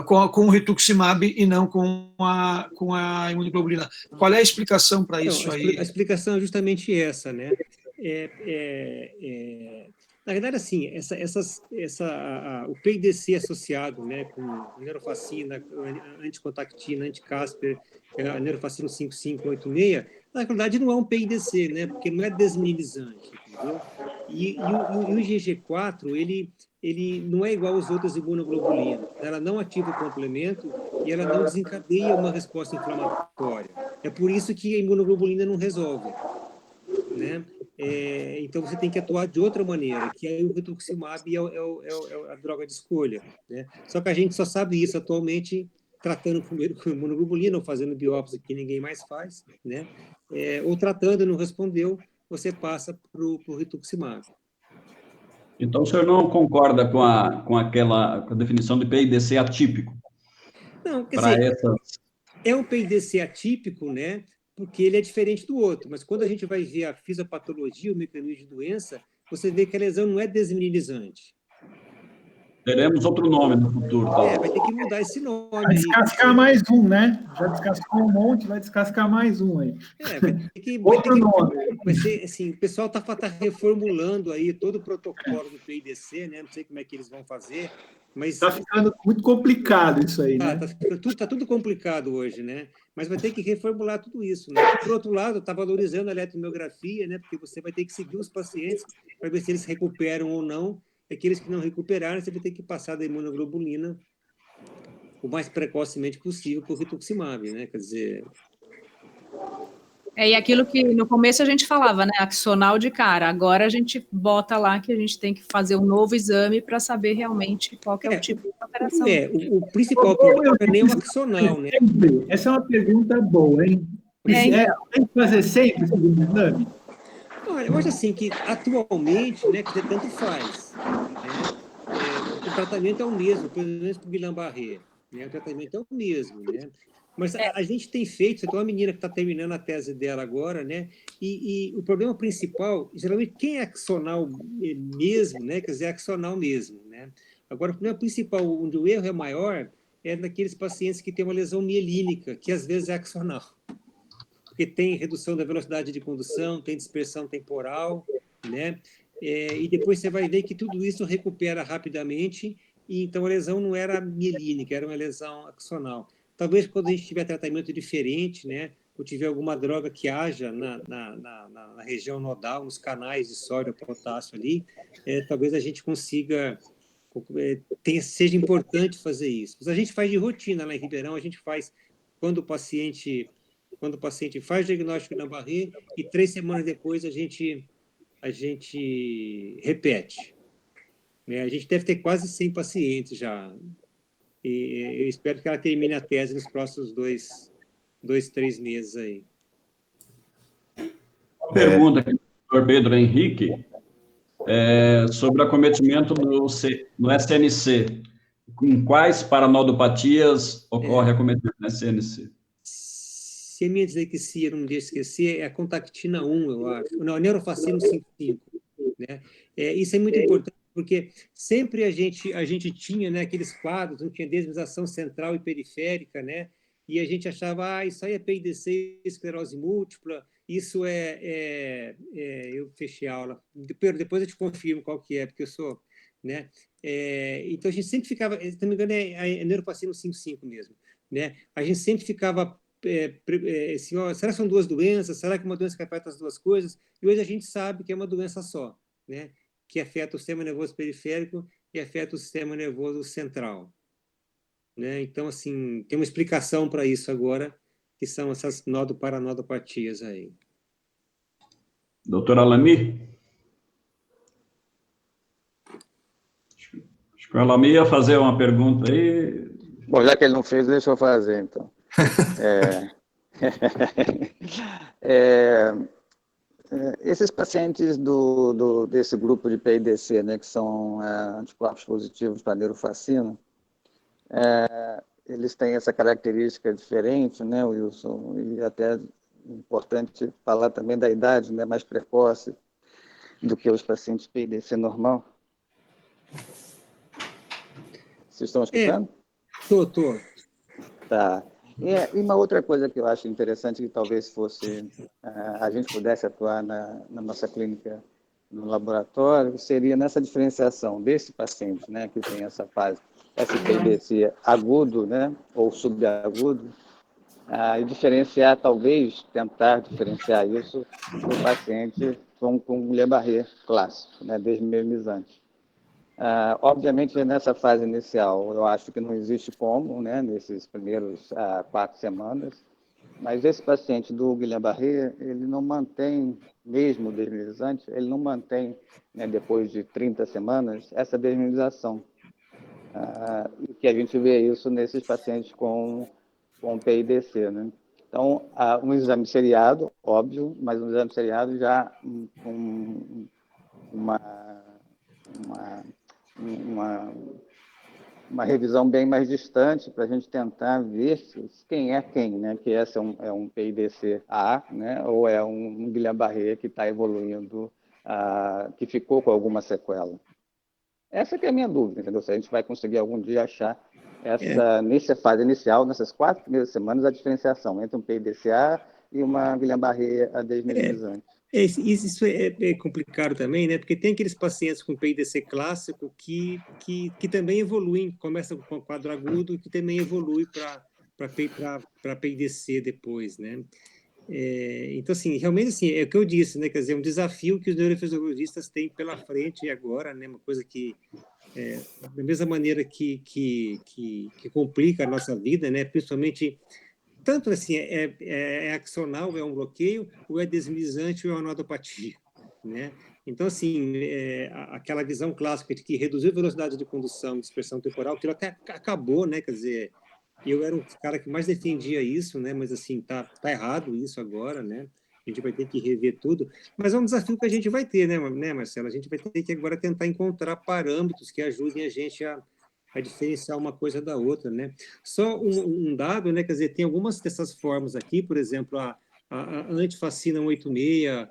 com o rituximab e não com a imunoglobulina. Qual é a explicação para isso aí? A explicação é justamente essa, né? Na verdade, assim, o PIDC associado, né, com neurofacina, anticontactina, anticasper, a neurofacina 5586, na verdade não é um PIDC, né, porque não é desminimizante, entendeu? E o IgG4, ele não é igual aos outros imunoglobulinas. Ela não ativa o complemento e ela não desencadeia uma resposta inflamatória. É por isso que a imunoglobulina não resolve, né? Então, você tem que atuar de outra maneira, que aí o rituximab é a droga de escolha, né? Só que a gente só sabe isso atualmente tratando primeiro com imunoglobulina, ou fazendo biópsia que ninguém mais faz, né? Ou tratando, não respondeu, você passa para o rituximab. Então, o senhor não concorda com a definição de PIDC atípico? Não, quer dizer, é um PIDC atípico, né? Porque ele é diferente do outro, mas quando a gente vai ver a fisiopatologia, o mecanismo de doença, você vê que a lesão não é desmineralizante. Teremos outro nome no futuro, talvez. Vai ter que mudar esse nome. Vai descascar mais um, né? Já descascou um monte, vai descascar mais um aí. Outro nome. Vai ser, assim, o pessoal está reformulando aí todo o protocolo do PIDC, né? Não sei como é que eles vão fazer, mas... Está ficando muito complicado isso aí, né? Tá tudo complicado hoje, né? Mas vai ter que reformular tudo isso, né? Por outro lado, está valorizando a eletromiografia, né? Porque você vai ter que seguir os pacientes para ver se eles recuperam ou não. Aqueles que não recuperaram, você vai ter que passar da imunoglobulina o mais precocemente possível por rituximab, né? Quer dizer... E aquilo que no começo a gente falava, né? Axonal de cara. Agora a gente bota lá que a gente tem que fazer um novo exame para saber realmente qual que é o tipo de operação. O principal problema é nem o axonal, né? Essa é uma pergunta boa, hein? Tem que fazer sempre esse exame? Olha, eu acho assim que atualmente, né, que tanto faz, né? O tratamento é o mesmo, pelo menos para o Guillain-Barré, né? O tratamento é o mesmo, né? Mas a gente tem feito, você tem uma menina que está terminando a tese dela agora, né? E o problema principal, geralmente, quem é axonal mesmo, né? Quer dizer, é axonal mesmo, né? Agora, o problema principal, onde o erro é maior, é naqueles pacientes que têm uma lesão mielínica, que às vezes é axonal. Porque tem redução da velocidade de condução, tem dispersão temporal, né? E depois você vai ver que tudo isso recupera rapidamente, e então a lesão não era mielínica, era uma lesão axonal. Talvez quando a gente tiver tratamento diferente, né, ou tiver alguma droga que haja na região nodal, nos canais de sódio e potássio ali, talvez a gente consiga, seja importante fazer isso. Mas a gente faz de rotina lá em Ribeirão, a gente faz quando o paciente faz diagnóstico na Barré e 3 semanas depois a gente repete. A gente deve ter quase 100 pacientes já. E eu espero que ela termine a tese nos próximos 3 meses aí. Uma pergunta aqui do Dr. Pedro Henrique sobre acometimento no SNC. Em quais paranodopatias ocorre acometimento no SNC? Se a minha dislexia não me deixa esquecer, é a contactina 1, eu acho. Não, a neurofacina 55. Né? Isso é muito importante, porque sempre a gente tinha, né, aqueles quadros, não tinha desminização central e periférica, né? E a gente achava, isso aí é PIDC, esclerose múltipla, isso eu fechei a aula. Depois eu te confirmo qual que é, porque eu sou... Né? Então, a gente sempre ficava, se não me engano, é a neuropacina 55 mesmo. Né? A gente sempre ficava assim, será que são duas doenças? Será que uma doença que afeta as duas coisas? E hoje a gente sabe que é uma doença só, né? Que afeta o sistema nervoso periférico e afeta o sistema nervoso central, né? Então, assim, tem uma explicação para isso agora, que são essas nodoparanodopatias aí. Doutora Alami? Acho que o Alami ia fazer uma pergunta aí. Bom, já que ele não fez, deixa eu fazer, então. Esses pacientes desse grupo de PIDC, né, que são anticorpos positivos para neurofacina, eles têm essa característica diferente, né, Wilson? E até importante falar também da idade, né, mais precoce do que os pacientes PIDC normal. Vocês estão escutando? Tô. Tá. E uma outra coisa que eu acho interessante, que talvez fosse a gente pudesse atuar na nossa clínica, no laboratório, seria nessa diferenciação desse paciente, né, que tem essa fase SPIDC agudo, né, ou subagudo, e diferenciar, talvez, tentar diferenciar isso do paciente com Guillain-Barré clássico, né, desmielinizante. Obviamente, nessa fase inicial, eu acho que não existe como, né, nesses primeiros 4 semanas, mas esse paciente do Guillain-Barré, ele não mantém, mesmo desmielizante, ele não mantém, né, depois de 30 semanas, essa desmielização. Que a gente vê isso nesses pacientes com PIDC, né? Então, um exame seriado, óbvio, mas um exame seriado já com uma revisão bem mais distante para a gente tentar ver quem é quem, né? Que esse é um PIDC-A, né? Ou é um Guillain-Barré que está evoluindo, que ficou com alguma sequela. Essa que é a minha dúvida, entendeu? Se a gente vai conseguir algum dia achar nessa fase inicial, nessas 4 primeiras semanas, a diferenciação entre um PIDC-A e uma Guillain-Barré desmielinizante. Isso é complicado também, né? Porque tem aqueles pacientes com PIDC clássico que também evoluem, começam com quadro agudo, que também evolui para PIDC depois, né? Então, assim, realmente, assim, é o que eu disse, né? Quer dizer, é um desafio que os neurofisiologistas têm pela frente agora, né? Uma coisa que, da mesma maneira que complica a nossa vida, né? Principalmente, tanto assim, é axonal, é um bloqueio, ou é desmielizante, ou é uma nodopatia, né? Então, assim, aquela visão clássica de que reduziu a velocidade de condução, dispersão temporal, aquilo até acabou, né? Quer dizer, eu era um cara que mais defendia isso, né? Mas, assim, tá errado isso agora, né? A gente vai ter que rever tudo. Mas é um desafio que a gente vai ter, né, Marcelo? A gente vai ter que agora tentar encontrar parâmetros que ajudem a gente a diferenciar uma coisa da outra, né? Só um dado, né? Quer dizer, tem algumas dessas formas aqui, por exemplo, a antifacina 186,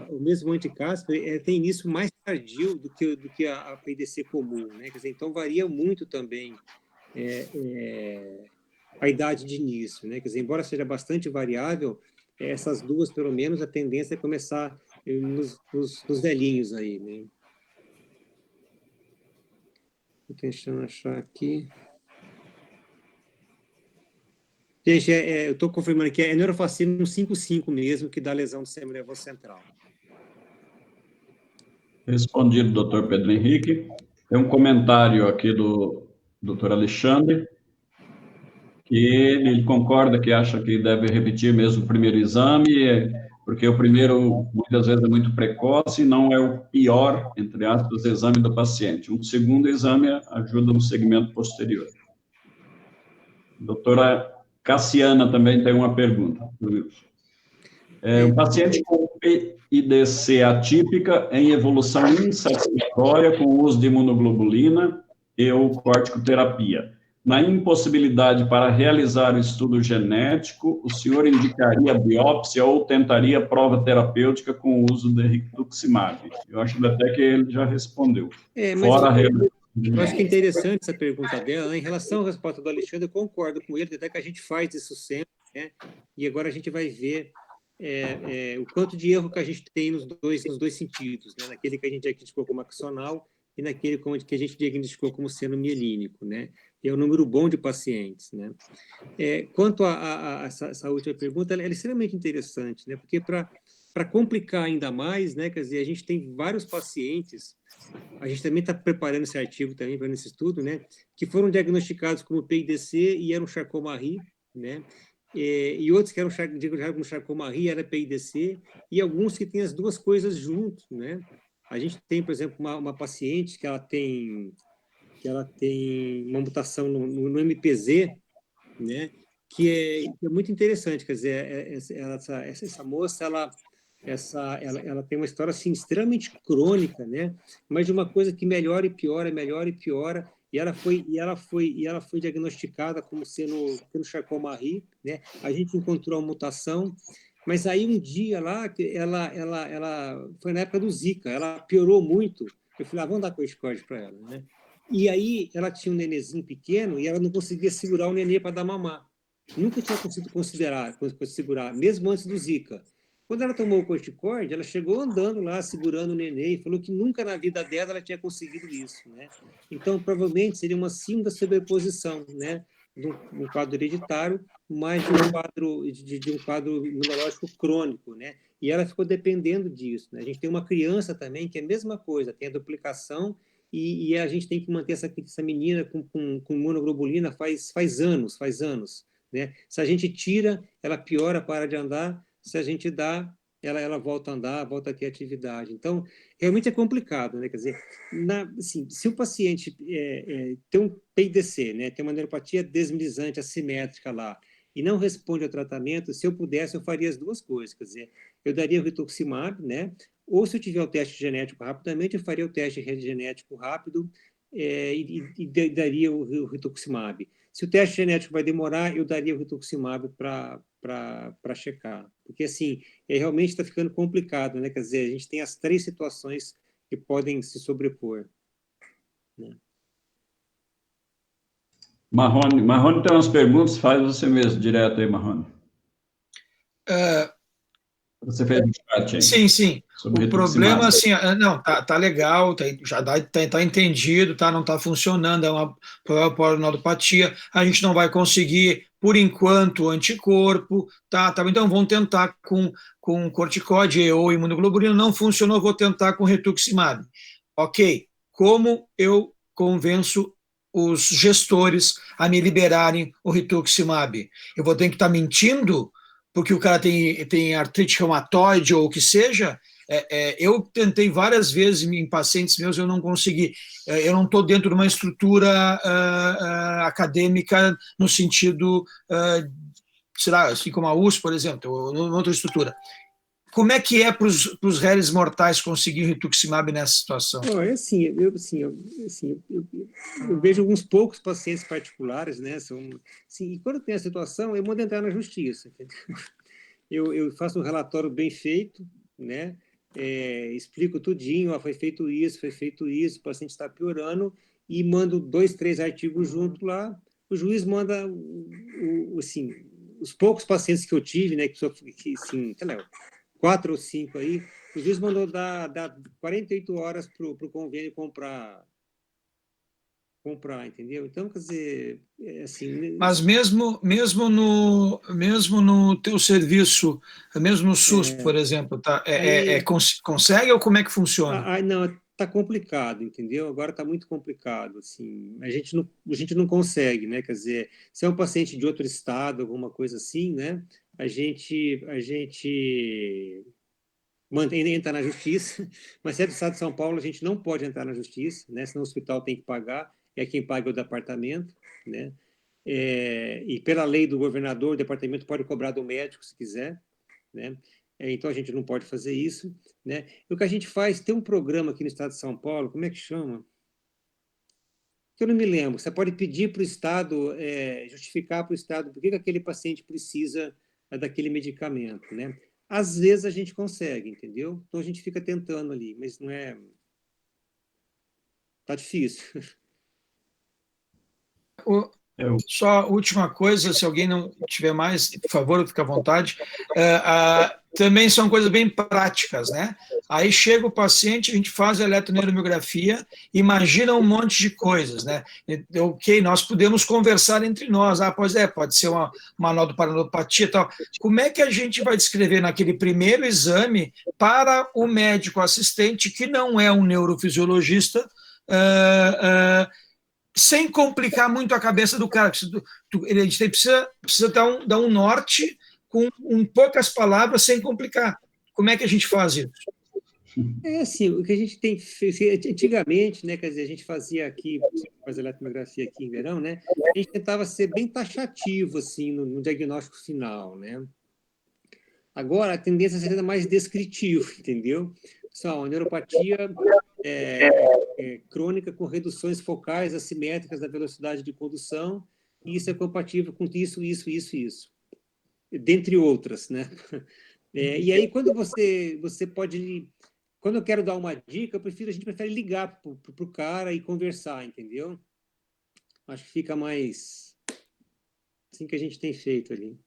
o mesmo anticasper, tem início mais tardio do que a PIDC comum, né? Quer dizer, então varia muito também a idade de início, né? Quer dizer, embora seja bastante variável, essas duas, pelo menos, a tendência é começar nos velhinhos aí, né? Estou tentando achar aqui. Gente, eu estou confirmando que é neurofacina 55 mesmo, que dá lesão do sistema nervoso central. Respondido, doutor Pedro Henrique. Tem um comentário aqui do doutor Alexandre, que ele concorda, que acha que deve repetir mesmo o primeiro exame, porque o primeiro, muitas vezes, é muito precoce e não é o pior, entre aspas, exame do paciente. Um segundo exame ajuda no segmento posterior. Doutora Cassiana também tem uma pergunta. Um paciente com PIDC atípica em evolução insatisfatória com o uso de imunoglobulina e ou corticoterapia. Na impossibilidade para realizar o estudo genético, o senhor indicaria biópsia ou tentaria prova terapêutica com o uso de rituximab? Eu acho até que ele já respondeu. Eu acho que é interessante essa pergunta dela, né? Em relação à resposta do Alexandre, eu concordo com ele, até que a gente faz isso sempre, né? E agora a gente vai ver o quanto de erro que a gente tem nos dois sentidos, né? Naquele que a gente diagnosticou como axonal e naquele que a gente diagnosticou como seno mielínico, né? é um número bom de pacientes, né? Quanto a essa última pergunta, ela é extremamente interessante, né? Porque para complicar ainda mais, né? Quer dizer, a gente tem vários pacientes, a gente também está preparando esse artigo também para esse estudo, né? Que foram diagnosticados como PIDC e eram Charcot-Marie, né? E outros que eram diagnosticados como Charcot-Marie era PIDC, e alguns que têm as duas coisas juntos, né? A gente tem, por exemplo, uma paciente que ela tem uma mutação no MPZ, né? Que é muito interessante, quer dizer, essa moça, ela tem uma história assim extremamente crônica, né? Mas de uma coisa que melhora e piora, e ela foi diagnosticada como sendo Charcot-Marie, né? A gente encontrou a mutação, mas aí um dia lá ela foi na época do Zika, ela piorou muito. Eu falei, vamos dar corticoide para ela, né? E aí ela tinha um nenenzinho pequeno e ela não conseguia segurar o nenê para dar mamar. Nunca tinha conseguido segurar, mesmo antes do Zika. Quando ela tomou o corticoide, ela chegou andando lá, segurando o nenê, e falou que nunca na vida dela ela tinha conseguido isso, né? Então, provavelmente, seria uma simples sobreposição, né? De um quadro hereditário, mais de um quadro imunológico crônico, né? E ela ficou dependendo disso, né? A gente tem uma criança também que é a mesma coisa, tem a duplicação, e a gente tem que manter essa menina com imunoglobulina faz anos, né? Se a gente tira, ela piora, para de andar. Se a gente dá, ela volta a andar, volta a ter atividade. Então, realmente é complicado, né? Quer dizer, assim, se o paciente tem um PIDC, né? Tem uma neuropatia desmilizante assimétrica lá, e não responde ao tratamento, se eu pudesse, eu faria as duas coisas. Quer dizer, eu daria o rituximab, né? Ou se eu tiver o teste genético rapidamente, eu faria o teste genético rápido e daria o rituximab. Se o teste genético vai demorar, eu daria o rituximab para checar. Porque, assim, realmente está ficando complicado, né? Quer dizer, a gente tem as 3 situações que podem se sobrepor, né? Marrone tem umas perguntas, faz você mesmo, direto aí, Marrone. Você fez no chat aí. Sim. O problema, assim, não, tá legal, já tá entendido, não tá funcionando, é uma polineuropatia, a gente não vai conseguir, por enquanto, anticorpo, então vamos tentar com corticóide ou imunoglobulina, não funcionou, vou tentar com rituximab. Ok, como eu convenço os gestores a me liberarem o rituximab? Eu vou ter que estar mentindo porque o cara tem artrite reumatoide ou o que seja? Eu tentei várias vezes em pacientes meus, eu não consegui. Eu não estou dentro de uma estrutura acadêmica no sentido, sei lá, assim como a USP, por exemplo, ou em outra estrutura. Como é que é para os réis mortais conseguir rituximab nessa situação? Eu vejo alguns poucos pacientes particulares, né? E quando tem a situação, eu mando entrar na justiça, entendeu? Eu faço um relatório bem feito, né? Explico tudinho, foi feito isso, o paciente está piorando, e mando 2, 3 artigos junto lá. O juiz manda, assim, os poucos pacientes que eu tive, né? Que assim, 4 ou 5 aí, o juiz mandou dar 48 horas para o convênio comprar, entendeu? Então, quer dizer, assim... Mas mesmo no teu serviço, mesmo no SUS, por exemplo, consegue ou como é que funciona? Não, está complicado, entendeu? Agora está muito complicado, assim, a gente não consegue, né? Quer dizer, se é um paciente de outro estado, alguma coisa assim, né? A gente entra na justiça, mas se é do estado de São Paulo, a gente não pode entrar na justiça, né? Senão o hospital tem que pagar, quem paga é o departamento, né? E pela lei do governador, o departamento pode cobrar do médico, se quiser, né? Então a gente não pode fazer isso, né? E o que a gente faz, tem um programa aqui no estado de São Paulo, como é que chama? Que eu não me lembro. Você pode pedir para o estado, justificar para o estado por que aquele paciente precisa daquele medicamento, né? Às vezes a gente consegue, entendeu? Então a gente fica tentando ali, mas não é... Tá difícil. Só a última coisa, se alguém não tiver mais, por favor, fique à vontade. Também são coisas bem práticas, né? Aí chega o paciente, a gente faz a eletroneuromiografia, imagina um monte de coisas, né? Ok, nós podemos conversar entre nós. Ah, pois é, pode ser uma nodoparanopatia e tal. Como é que a gente vai descrever naquele primeiro exame para o médico assistente, que não é um neurofisiologista, sem complicar muito a cabeça do cara? A gente precisa dar um norte com poucas palavras, sem complicar. Como é que a gente faz isso? Assim, o que a gente tem feito antigamente, né, quer dizer, a gente fazia aqui, fazer eletromiografia aqui em Verão, né, a gente tentava ser bem taxativo, assim, no diagnóstico final, né. Agora, a tendência é ser mais descritivo, entendeu? Só a neuropatia crônica com reduções focais assimétricas da velocidade de condução, e isso é compatível com isso, dentre outras, né. E aí, quando você pode... Quando eu quero dar uma dica, a gente prefere ligar para o cara e conversar, entendeu? Acho que fica mais assim que a gente tem feito ali.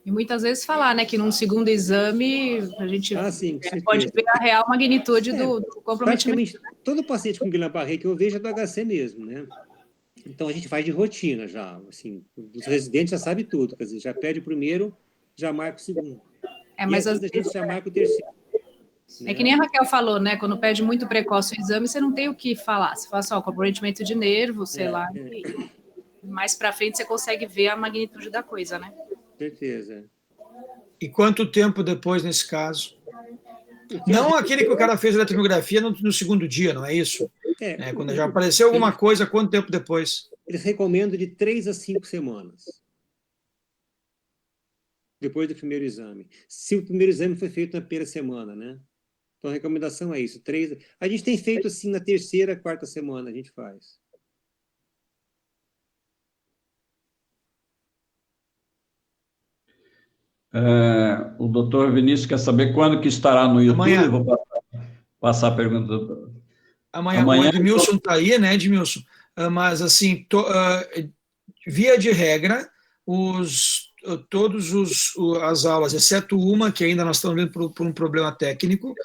E muitas vezes falar, né, que num segundo exame a gente Sim, pode ver a real magnitude do comprometimento. Praticamente todo paciente com Guillain-Barré que eu vejo é do HC mesmo, né? Então a gente faz de rotina já, assim, os residentes já sabem tudo, quer dizer, já pede o primeiro, já marca o segundo. Mas às vezes a gente já marca o terceiro. É que nem a Raquel falou, né? Quando pede muito precoce o exame, você não tem o que falar. Você fala só comprometimento de nervo, sei lá. E mais para frente você consegue ver a magnitude da coisa, né? Certeza. E quanto tempo depois, nesse caso? Não aquele que o cara fez a eletromiografia no segundo dia, não é isso? Quando já apareceu alguma coisa, quanto tempo depois? Eles recomendam de 3 a 5 semanas. Depois do primeiro exame. Se o primeiro exame foi feito na primeira semana, né? Então, a recomendação é isso. 3... A gente tem feito assim na terceira, quarta semana, a gente faz. O doutor Vinícius quer saber quando que estará no YouTube. Amanhã. Vou passar a pergunta do doutor. Amanhã o Edmilson está aí, né, Edmilson? Mas, assim, via de regra, todas as aulas, exceto uma, que ainda nós estamos vendo por um problema técnico,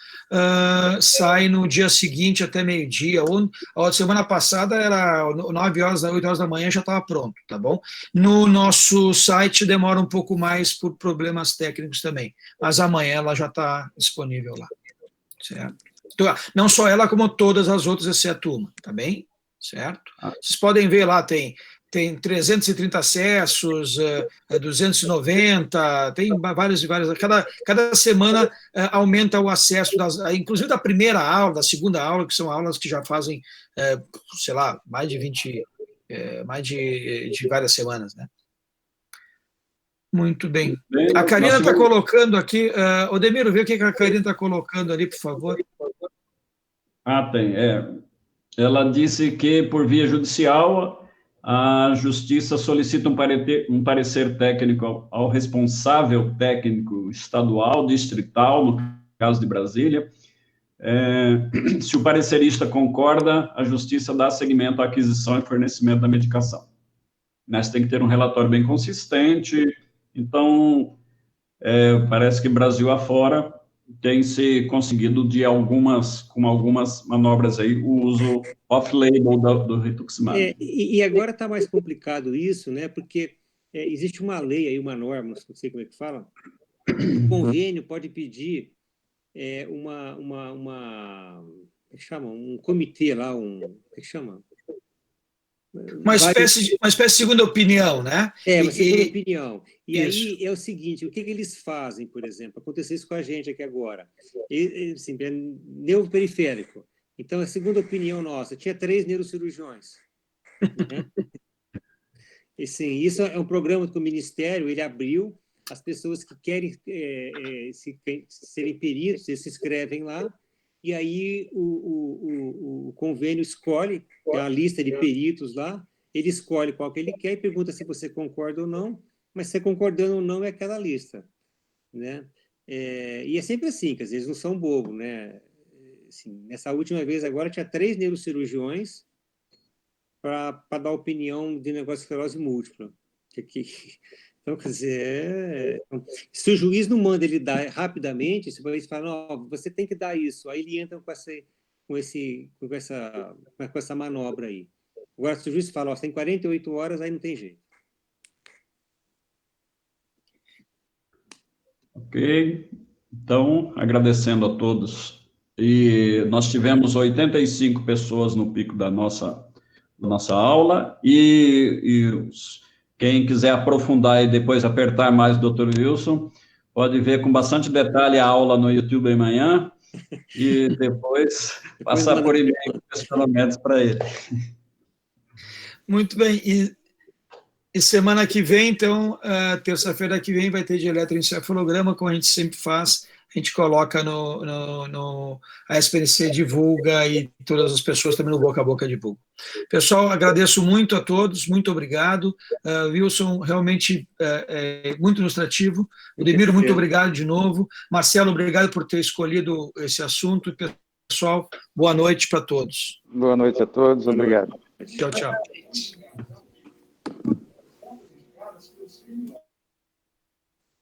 sai no dia seguinte até meio-dia. A semana passada era 9 horas, 8 horas da manhã já estava pronto, tá bom? No nosso site demora um pouco mais por problemas técnicos também, mas amanhã ela já está disponível lá, certo? Então, não só ela, como todas as outras, exceto uma, tá bem? Certo? Vocês podem ver lá, tem 330 acessos, 290, tem várias. Cada semana aumenta o acesso, inclusive da primeira aula, da segunda aula, que são aulas que já fazem, sei lá, mais de 20, mais de várias semanas, né? Muito bem. A Karina está colocando aqui, Odemiro, vê o que a Karina está colocando ali, por favor. Tem. Ela disse que, por via judicial, a Justiça solicita um parecer técnico ao responsável técnico estadual, distrital, no caso de Brasília. Se o parecerista concorda, a Justiça dá seguimento à aquisição e fornecimento da medicação. Mas tem que ter um relatório bem consistente. Então, parece que Brasil afora tem se conseguido com algumas manobras aí, o uso off-label do rituximab. E agora está mais complicado isso, né? Porque existe uma lei aí, uma norma, não sei como é que fala, o convênio pode pedir um comitê lá, como é que chama? Uma espécie de segunda opinião, né? Uma segunda opinião. E isso. Aí é o seguinte, o que eles fazem, por exemplo? Aconteceu isso com a gente aqui agora. Assim, é neuroperiférico. Então, a segunda opinião nossa, tinha 3 neurocirurgiões. Né? E, sim, isso é um programa que o Ministério ele abriu, as pessoas que querem serem peritos, eles se inscrevem lá, e aí o convênio escolhe, tem uma lista de peritos lá, ele escolhe qual que ele quer e pergunta se você concorda ou não, mas se concordando ou não é aquela lista, né? E é sempre assim, que às vezes não são bobos, né? Assim, nessa última vez agora tinha 3 neurocirurgiões para dar opinião de negócio de esclerose múltipla. Então, quer dizer, se o juiz não manda ele dar rapidamente, se o juiz fala, não, você tem que dar isso, aí ele entra com essa manobra aí. Agora, se o juiz fala, ó, você tem 48 horas, aí não tem jeito. Ok. Então, agradecendo a todos. E nós tivemos 85 pessoas no pico da nossa aula, quem quiser aprofundar e depois apertar mais o Dr. Wilson, pode ver com bastante detalhe a aula no YouTube amanhã e depois passar por e-mail com questionamentos para ele. Muito bem. E semana que vem, então, terça-feira que vem, vai ter de eletroencefalograma, como a gente sempre faz. A gente coloca a SPNC divulga e todas as pessoas também no boca a boca divulgam. Pessoal, agradeço muito a todos, muito obrigado. Wilson, realmente muito ilustrativo. Odemiro, muito obrigado de novo. Marcelo, obrigado por ter escolhido esse assunto. Pessoal, boa noite para todos. Boa noite a todos, obrigado. Tchau, tchau.